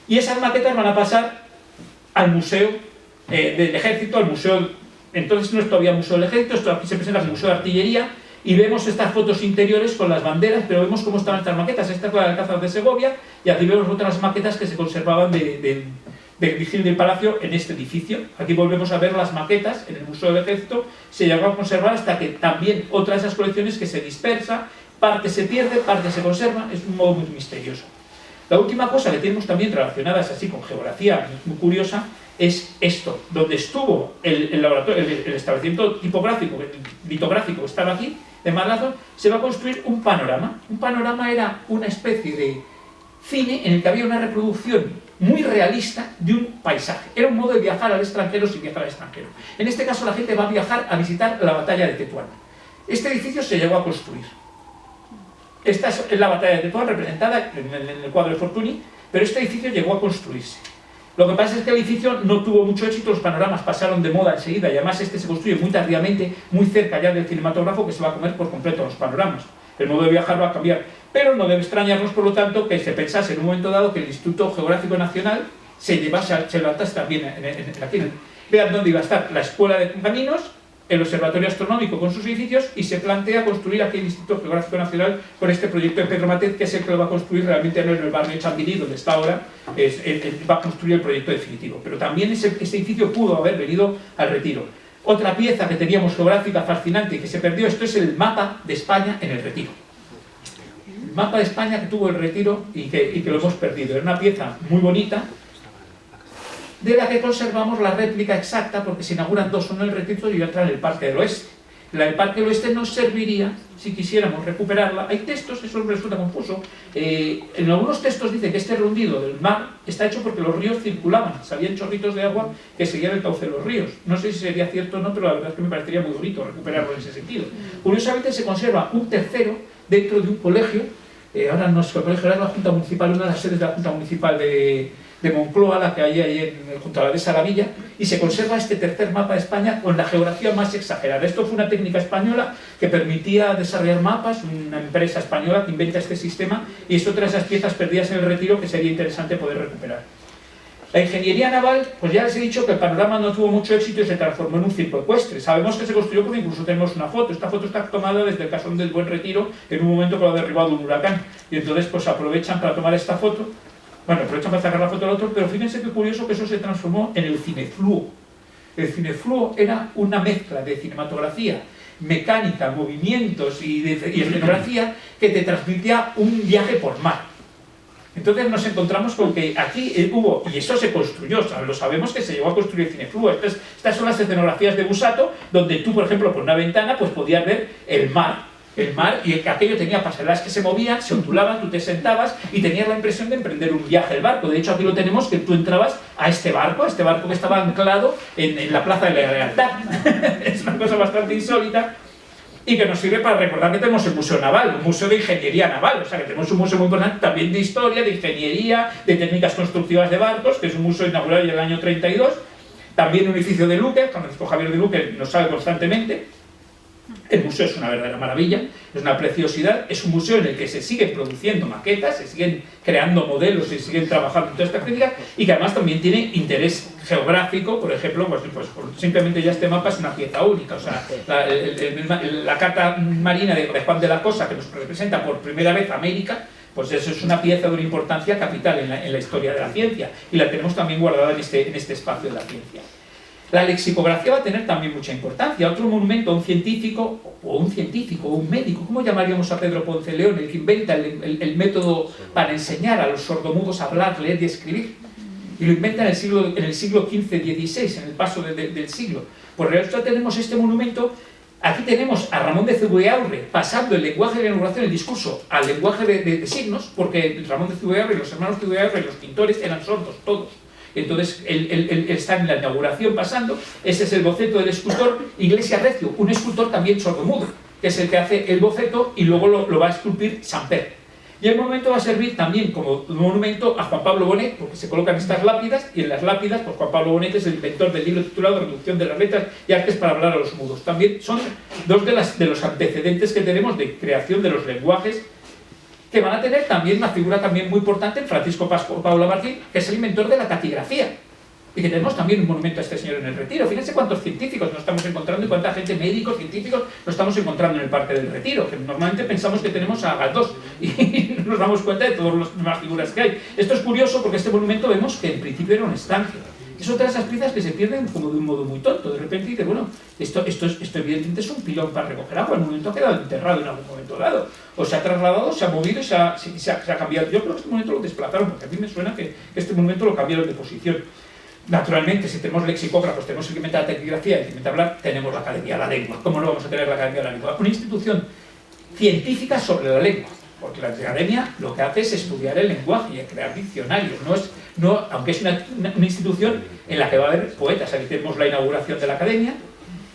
S3: y esas maquetas van a pasar al Museo del Ejército, al Museo, entonces no es todavía Museo del Ejército, esto aquí se presenta como Museo de Artillería, y vemos estas fotos interiores con las banderas, pero vemos cómo estaban estas maquetas. Esta es la de Alcázar de Segovia, y aquí vemos otras maquetas que se conservaban de Virgilio del Palacio en este edificio. Aquí volvemos a ver las maquetas en el Museo del Ejército. Se llegó a conservar hasta que también otra de esas colecciones que se dispersa, parte se pierde, parte se conserva, es un modo muy misterioso. La última cosa que tenemos también relacionadas así con geografía muy curiosa es esto, donde estuvo el laboratorio, el establecimiento tipográfico, litográfico que estaba aquí, de Madrazo, se va a construir un panorama. Un panorama era una especie de cine en el que había una reproducción muy realista de un paisaje. Era un modo de viajar al extranjero sin viajar al extranjero. En este caso la gente va a viajar a visitar la batalla de Tetuán. Este edificio se llegó a construir. Esta es la batalla de Tetuán representada en el cuadro de Fortuny, pero este edificio llegó a construirse. Lo que pasa es que el edificio no tuvo mucho éxito, los panoramas pasaron de moda enseguida, y además este se construye muy tardíamente, muy cerca ya del cinematógrafo, que se va a comer por completo los panoramas. El modo de viajar va a cambiar, pero no debe extrañarnos, por lo tanto, que se pensase en un momento dado que el Instituto Geográfico Nacional se levantase también aquí. Vean dónde iba a estar la Escuela de Caminos, el Observatorio Astronómico con sus edificios, y se plantea construir aquí el Instituto Geográfico Nacional con este proyecto de Pedro Matet, que es el que lo va a construir realmente no en el barrio de Chamberí, donde está ahora, va a construir el proyecto definitivo. Pero también ese edificio pudo haber venido al Retiro. Otra pieza que teníamos geográfica fascinante y que se perdió, esto es el mapa de España en el Retiro. El mapa de España que tuvo el Retiro y que lo hemos perdido. Era una pieza muy bonita, de la que conservamos la réplica exacta, porque se inauguran dos, una en el Retiro y otra en el Parque del Oeste. La del Parque del Oeste nos serviría si quisiéramos recuperarla. Hay textos, eso me resulta confuso. En algunos textos dice que este rundido del mar está hecho porque los ríos circulaban, salían chorritos de agua que seguían el cauce de los ríos. No sé si sería cierto o no, pero la verdad es que me parecería muy bonito recuperarlo en ese sentido. Curiosamente se conserva un tercero dentro de un colegio, ahora no es el colegio, era la Junta Municipal, una de las sedes de la Junta Municipal de Moncloa, la que hay ahí junto a la de Saravilla, y se conserva este tercer mapa de España con la geografía más exagerada. Esto fue una técnica española que permitía desarrollar mapas, una empresa española que inventa este sistema, y es otra de esas piezas perdidas en el Retiro que sería interesante poder recuperar. La ingeniería naval, pues ya les he dicho que el panorama no tuvo mucho éxito y se transformó en un circo ecuestre. Sabemos que se construyó porque incluso tenemos una foto. Esta foto está tomada desde el Casón del Buen Retiro en un momento que lo ha derribado un huracán, y entonces pues aprovechan para tomar esta foto. Bueno, aprovechan para sacar la foto del otro, pero fíjense qué curioso que eso se transformó en el cinefluo. El cinefluo era una mezcla de cinematografía, mecánica, movimientos y escenografía que te transmitía un viaje por mar. Entonces nos encontramos con que aquí hubo, y eso se construyó, lo sabemos que se llegó a construir el cinefluo. Estas son las escenografías de Busato, donde tú, por ejemplo, por una ventana pues podías ver el mar, y aquello tenía pasarelas que se movían, se ondulaban, tú te sentabas y tenías la impresión de emprender un viaje el barco. De hecho, aquí lo tenemos, que tú entrabas a este barco que estaba anclado en la Plaza de la Lealtad. Es una cosa bastante insólita y que nos sirve para recordar que tenemos el Museo Naval, un museo de ingeniería naval, o sea que tenemos un museo muy importante también de historia, de ingeniería, de técnicas constructivas de barcos, que es un museo inaugurado en el año 32, también un edificio de Luque, Francisco Javier de Luque nos sale constantemente. El museo es una verdadera maravilla, es una preciosidad, es un museo en el que se siguen produciendo maquetas, se siguen creando modelos, se siguen trabajando en toda esta crítica y que además también tiene interés geográfico. Por ejemplo, pues simplemente ya este mapa es una pieza única, o sea, la carta marina de Juan de la Cosa, que nos representa por primera vez América, pues eso es una pieza de una importancia capital en la historia de la ciencia y la tenemos también guardada en este espacio de la ciencia. La lexicografía va a tener también mucha importancia. Otro monumento a un científico, o un médico, ¿cómo llamaríamos a Pedro Ponce León, el que inventa el método para enseñar a los sordomudos a hablar, leer y escribir? Y lo inventa en el siglo XV-XVI, en el paso del siglo. Por realidad tenemos este monumento. Aquí tenemos a Ramón de Zubeaurre pasando el lenguaje de la inauguración, el discurso, al lenguaje de signos, porque Ramón de Zubeaurre y los hermanos Zubeaurre, los pintores, eran sordos, todos. Entonces, él está en la inauguración pasando. Ese es el boceto del escultor Iglesias Recio, un escultor también sordomudo, que es el que hace el boceto y luego lo va a esculpir Samper. Y el monumento va a servir también como un monumento a Juan Pablo Bonet, porque se colocan estas lápidas, y en las lápidas, pues Juan Pablo Bonet es el inventor del libro titulado Reducción de las letras y artes para hablar a los mudos. También son dos de los antecedentes que tenemos de creación de los lenguajes, que van a tener también una figura también muy importante en Francisco Paula Martín, que es el inventor de la taquigrafía. Y que tenemos también un monumento a este señor en el Retiro. Fíjense cuántos científicos nos estamos encontrando y cuánta gente, médicos, científicos, nos estamos encontrando en el Parque del Retiro, que normalmente pensamos que tenemos a Galdós y nos damos cuenta de todas las demás figuras que hay. Esto es curioso porque este monumento vemos que en principio era una estancia. Es otra de esas piezas que se pierden como de un modo muy tonto. De repente dice, bueno, esto evidentemente es un pilón para recoger agua. El monumento ha quedado enterrado en algún momento dado. O se ha trasladado, se ha movido y se ha cambiado. Yo creo que este monumento lo desplazaron, porque a mí me suena que este monumento lo cambiaron de posición. Naturalmente, si tenemos lexicógrafos, tenemos el que inventa la taquigrafía y el que inventa hablar, tenemos la Academia de la Lengua. ¿Cómo no vamos a tener la Academia de la Lengua? Una institución científica sobre la lengua. Porque la academia lo que hace es estudiar el lenguaje y crear diccionarios. Aunque es una institución en la que va a haber poetas. Aquí tenemos la inauguración de la academia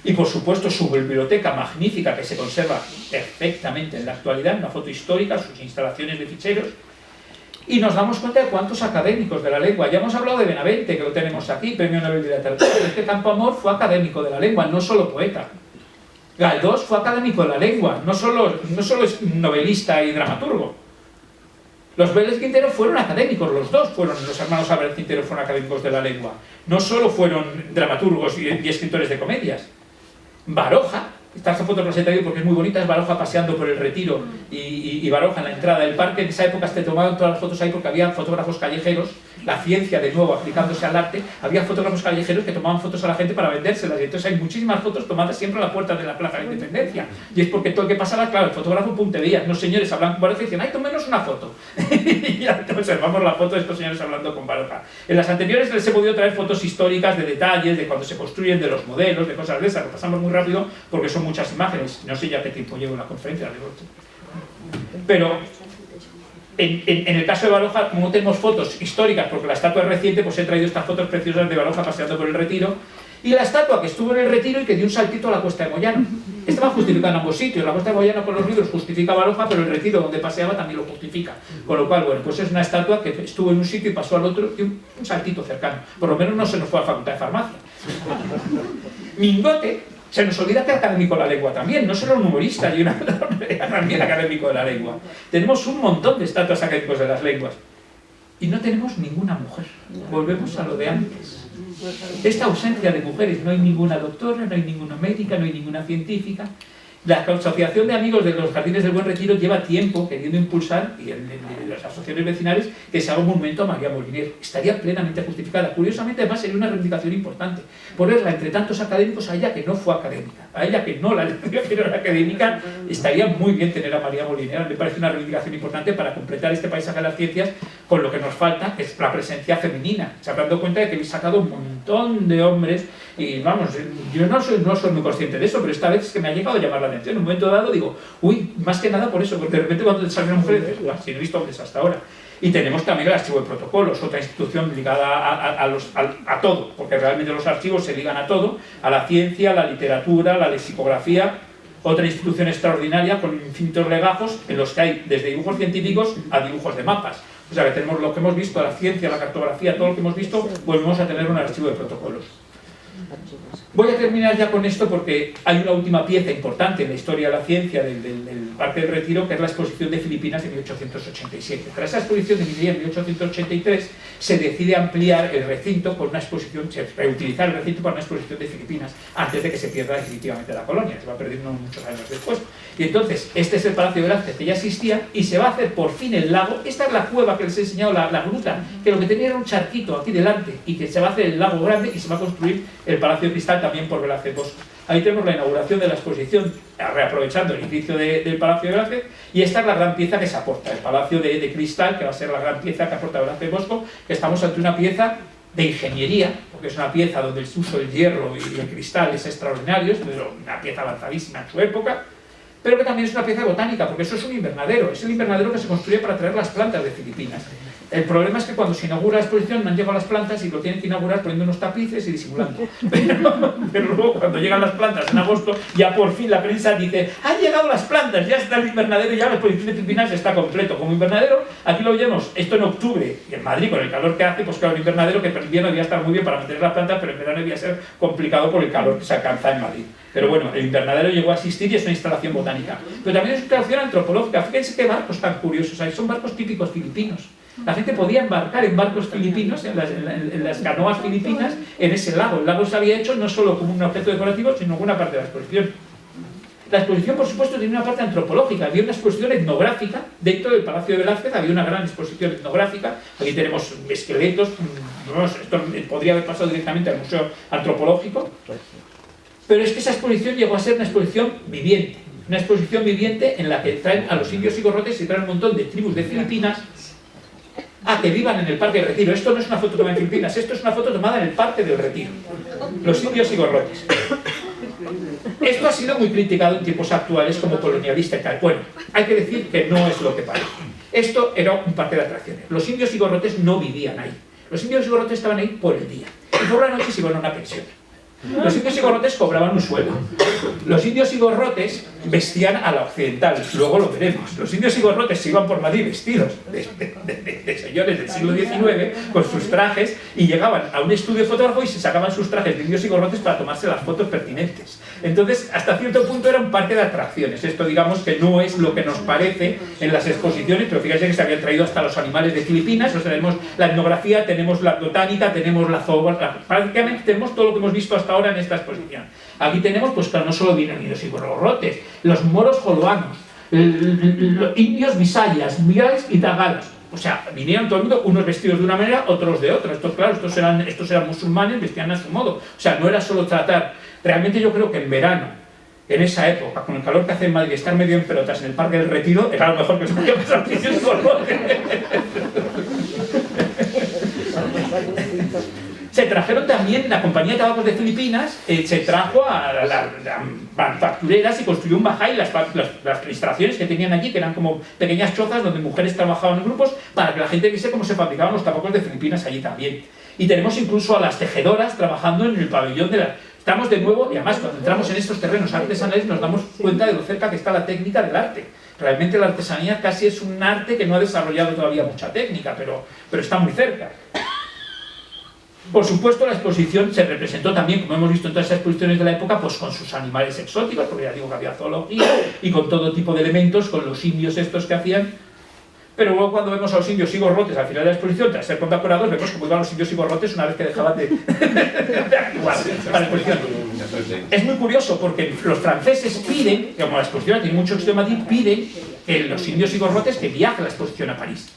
S3: y, por supuesto, su biblioteca magnífica que se conserva perfectamente en la actualidad, una foto histórica, sus instalaciones de ficheros. Y nos damos cuenta de cuántos académicos de la lengua. Ya hemos hablado de Benavente, que lo tenemos aquí, Premio Nobel de Literatura. Este Campoamor fue académico de la lengua, no solo poeta. Galdós fue académico de la lengua, no solo es novelista y dramaturgo. Los Vélez Quintero fueron académicos, los hermanos Álvarez Quintero fueron académicos de la lengua. No solo fueron dramaturgos y escritores de comedias. Baroja, esta foto que os he traído porque es muy bonita, es Baroja paseando por el Retiro y Baroja en la entrada del parque. En esa época se tomaban todas las fotos ahí porque había fotógrafos callejeros, la ciencia de nuevo aplicándose al arte, había fotógrafos callejeros que tomaban fotos a la gente para vendérselas, y entonces hay muchísimas fotos tomadas siempre a la puerta de la Plaza de la Independencia, y es porque todo el que pasaba, claro, el fotógrafo puntería, los señores hablan con Baroja y dicen, ¡ay, tomenos una foto! Y ya observamos la foto de estos señores hablando con Baroja. En las anteriores les he podido traer fotos históricas de detalles, de cuando se construyen, de los modelos, de cosas de esas, lo pasamos muy rápido porque son muchas imágenes, no sé ya qué tiempo llevo en la conferencia, pero en el caso de Baroja, como tenemos fotos históricas, porque la estatua es reciente, pues he traído estas fotos preciosas de Baroja paseando por el Retiro, y la estatua que estuvo en el Retiro y que dio un saltito a la Cuesta de Moyano. Estaba justificada en ambos sitios, la Cuesta de Moyano con los libros justifica a Baroja, pero el Retiro donde paseaba también lo justifica, con lo cual, bueno, pues es una estatua que estuvo en un sitio y pasó al otro, y un saltito cercano, por lo menos no se nos fue a la Facultad de Farmacia. Mingote, se nos olvida que era académico de la lengua también, no solo un humorista, y era también académico de la lengua. Tenemos un montón de estatuas académicos de las lenguas y no tenemos ninguna mujer. Volvemos a lo de antes. Esta ausencia de mujeres, no hay ninguna doctora, no hay ninguna médica, no hay ninguna científica. La Asociación de Amigos de los Jardines del Buen Retiro lleva tiempo queriendo impulsar, y en las asociaciones vecinales, que se haga un monumento a María Moliner. Estaría plenamente justificada. Curiosamente, además, sería una reivindicación importante. Ponerla entre tantos académicos a ella que no fue académica. A ella que no la era académica, estaría muy bien tener a María Moliner. Me parece una reivindicación importante para completar este paisaje de las ciencias con lo que nos falta, que es la presencia femenina. Se han dado cuenta de que habéis sacado un montón de hombres y, vamos, yo no soy muy consciente de eso, pero esta vez es que me ha llegado a llamar la atención. En un momento dado digo, uy, más que nada por eso, porque de repente cuando te sale una mujer dices, si no he visto hombres hasta ahora. Y tenemos también el Archivo de Protocolos, otra institución ligada a todo, porque realmente los archivos se ligan a todo, a la ciencia, a la literatura, a la lexicografía, otra institución extraordinaria con infinitos legajos en los que hay desde dibujos científicos a dibujos de mapas. O sea que tenemos lo que hemos visto, la ciencia, la cartografía, todo lo que hemos visto, volvemos a tener un archivo de protocolos. Voy a terminar ya con esto porque hay una última pieza importante en la historia de la ciencia del Parque del Retiro, que es la exposición de Filipinas de 1887. Tras esa exposición de Minería en 1883 se decide ampliar el recinto por una exposición, reutilizar el recinto para una exposición de Filipinas antes de que se pierda definitivamente la colonia, se va perdiendo muchos años después. Y entonces este es el Palacio de Velázquez que ya existía y se va a hacer por fin el lago. Esta es la cueva que les he enseñado, la gruta, que lo que tenía era un charquito aquí delante y que se va a hacer el lago grande y se va a construir el Palacio de Cristal también por Velázquez Bosco. Ahí tenemos la inauguración de la exposición, reaprovechando el edificio del Palacio de Velázquez, y esta es la gran pieza que se aporta, el Palacio de Cristal, que va a ser la gran pieza que aporta Velázquez Bosco, que estamos ante una pieza de ingeniería, porque es una pieza donde el uso del hierro y el cristal es extraordinario, es una pieza avanzadísima en su época, pero que también es una pieza botánica, porque eso es un invernadero, es el invernadero que se construye para traer las plantas de Filipinas. El problema es que cuando se inaugura la exposición no han llegado las plantas y lo tienen que inaugurar poniendo unos tapices y disimulando. Pero luego cuando llegan las plantas en agosto, ya por fin la prensa dice: han llegado las plantas, ya está el invernadero, ya la exposición de Filipinas está completo. Como invernadero, aquí lo vemos, esto en octubre, y en Madrid con el calor que hace, pues claro, el invernadero que en invierno debía estar muy bien para mantener las plantas, pero en verano debía ser complicado por el calor que se alcanza en Madrid. Pero bueno, el invernadero llegó a existir y es una instalación botánica. Pero también es una instalación antropológica. Fíjense qué barcos tan curiosos hay, son barcos típicos filipinos. La gente podía embarcar en barcos filipinos, en las canoas filipinas, en ese lago. El lago se había hecho no solo como un objeto decorativo, sino como una parte de la exposición. La exposición, por supuesto, tiene una parte antropológica. Había una exposición etnográfica. Dentro del Palacio de Velázquez había una gran exposición etnográfica. Aquí tenemos esqueletos. Esto podría haber pasado directamente al Museo Antropológico. Pero es que esa exposición llegó a ser una exposición viviente. Una exposición viviente en la que traen a los indios y gorrotes y traen un montón de tribus de Filipinas a que vivan en el Parque del Retiro. Esto no es una foto tomada en Filipinas, esto es una foto tomada en el Parque del Retiro. Los indios y gorrotes. Esto ha sido muy criticado en tiempos actuales como colonialista y tal. Bueno, hay que decir que no es lo que parece. Esto era un parque de atracciones. Los indios y gorrotes no vivían ahí. Los indios y gorrotes estaban ahí por el día. Y por la noche se iban a una pensión. Los indios y gorrotes cobraban un sueldo. Los indios y gorrotes vestían a la occidental, luego lo veremos. Los indios y gorrotes se iban por Madrid vestidos de señores del siglo XIX con sus trajes y llegaban a un estudio fotógrafo y se sacaban sus trajes de indios y gorrotes para tomarse las fotos pertinentes. Entonces, hasta cierto punto era un parque de atracciones. Esto, digamos, que no es lo que nos parece en las exposiciones, pero fíjense que se habían traído hasta los animales de Filipinas. O sea, tenemos la etnografía, tenemos la botánica, tenemos la zoología, prácticamente tenemos todo lo que hemos visto hasta ahora en esta exposición. Aquí tenemos, pues claro, no solo vienen indios y gorrotes, los moros joloanos, los indios bisayas, mirales y tagalas. O sea, vinieron todo el mundo, unos vestidos de una manera, otros de otra. Estos, claro, estos eran musulmanes, vestían a su modo. O sea, no era solo tratar. Realmente yo creo que en verano, en esa época, con el calor que hace en Madrid, estar medio en pelotas en el Parque del Retiro, era lo mejor que se podía pasar. Se trajeron también, la compañía de tabacos de Filipinas, se trajo a las manufactureras y construyó un bajay, las instalaciones que tenían allí, que eran como pequeñas chozas donde mujeres trabajaban en grupos, para que la gente viese cómo se fabricaban los tabacos de Filipinas allí también. Y tenemos incluso a las tejedoras trabajando en el pabellón de la... Estamos de nuevo, y además cuando entramos en estos terrenos artesanales nos damos cuenta de lo cerca que está la técnica del arte. Realmente la artesanía casi es un arte que no ha desarrollado todavía mucha técnica, pero está muy cerca. Por supuesto, la exposición se representó también, como hemos visto en todas esas exposiciones de la época, pues con sus animales exóticos, porque ya digo que había zoología, y con todo tipo de elementos, con los indios estos que hacían. Pero luego cuando vemos a los indios y gorrotes al final de la exposición, tras ser condecorados, vemos cómo iban los indios y gorrotes una vez que dejaban de actuar para la exposición. Es muy curioso porque los franceses piden, como la exposición tiene mucho éxito en Madrid, piden que los indios y gorrotes que viajen a la exposición a París.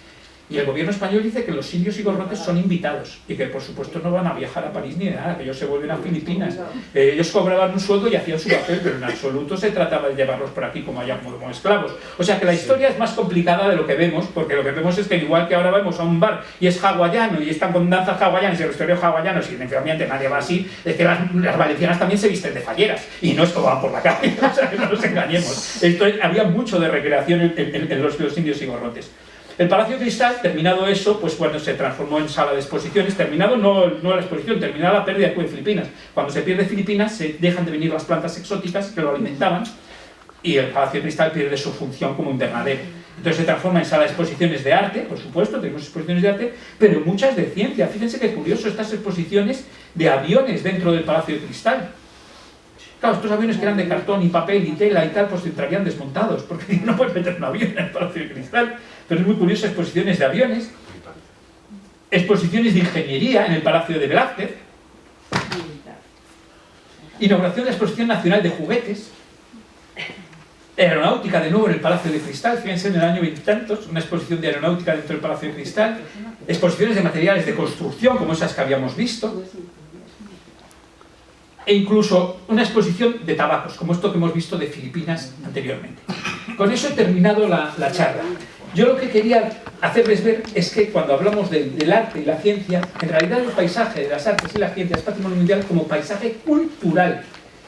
S3: Y el gobierno español dice que los indios y gorrotes son invitados y que por supuesto no van a viajar a París ni de nada, que ellos se vuelven a Filipinas. Ellos cobraban un sueldo y hacían su papel, pero en absoluto se trataba de llevarlos por aquí como esclavos. O sea que la historia es más complicada de lo que vemos, porque lo que vemos es que igual que ahora vamos a un bar y es hawaiano y están con danzas hawaianas y vestuarios hawaianos y efectivamente nadie va así, es que las valencianas también se visten de falleras y no es todo van por la calle, o sea que no nos engañemos. Había mucho de recreación en los indios y gorrotes. El Palacio de Cristal, terminado eso, pues bueno, se transformó en sala de exposiciones, terminado no la exposición, terminada la pérdida de Filipinas. Cuando se pierde Filipinas, se dejan de venir las plantas exóticas que lo alimentaban y el Palacio de Cristal pierde su función como invernadero. Entonces se transforma en sala de exposiciones de arte, por supuesto, tenemos exposiciones de arte, pero muchas de ciencia. Fíjense qué curioso, estas exposiciones de aviones dentro del Palacio de Cristal. Claro, estos aviones que eran de cartón y papel y tela y tal, pues entrarían desmontados, porque no puedes meter un avión en el Palacio de Cristal. Pero es muy curioso, exposiciones de aviones, exposiciones de ingeniería en el Palacio de Velázquez, inauguración de la Exposición Nacional de Juguetes, aeronáutica de nuevo en el Palacio de Cristal, fíjense en el año 20 y tantos, una exposición de aeronáutica dentro del Palacio de Cristal, exposiciones de materiales de construcción como esas que habíamos visto, e incluso una exposición de tabacos, como esto que hemos visto de Filipinas anteriormente. Con eso he terminado la charla. Yo lo que quería hacerles ver es que cuando hablamos del arte y la ciencia, en realidad el paisaje de las artes y la ciencia es patrimonio mundial como paisaje cultural,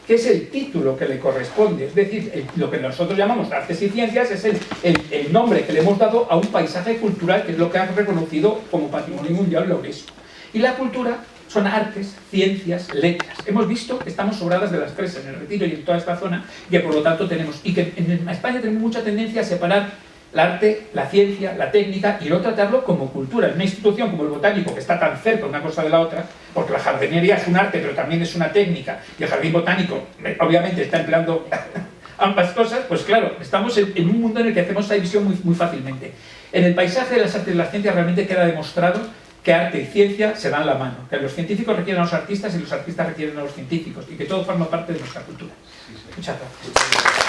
S3: que es el título que le corresponde. Es decir, lo que nosotros llamamos artes y ciencias es el nombre que le hemos dado a un paisaje cultural, que es lo que ha reconocido como patrimonio mundial la UNESCO. Y la cultura son artes, ciencias, letras. Hemos visto que estamos sobradas de las tres en el Retiro y en toda esta zona, y que por lo tanto tenemos, y que en España tenemos mucha tendencia a separar el arte, la ciencia, la técnica, y no tratarlo como cultura. En una institución como el Botánico, que está tan cerca una cosa de la otra, porque la jardinería es un arte, pero también es una técnica, y el Jardín Botánico, obviamente, está empleando ambas cosas, pues claro, estamos en un mundo en el que hacemos esa división muy fácilmente. En el paisaje de las artes y las ciencias realmente queda demostrado que arte y ciencia se dan la mano, que los científicos requieren a los artistas y los artistas requieren a los científicos, y que todo forma parte de nuestra cultura. Muchas gracias.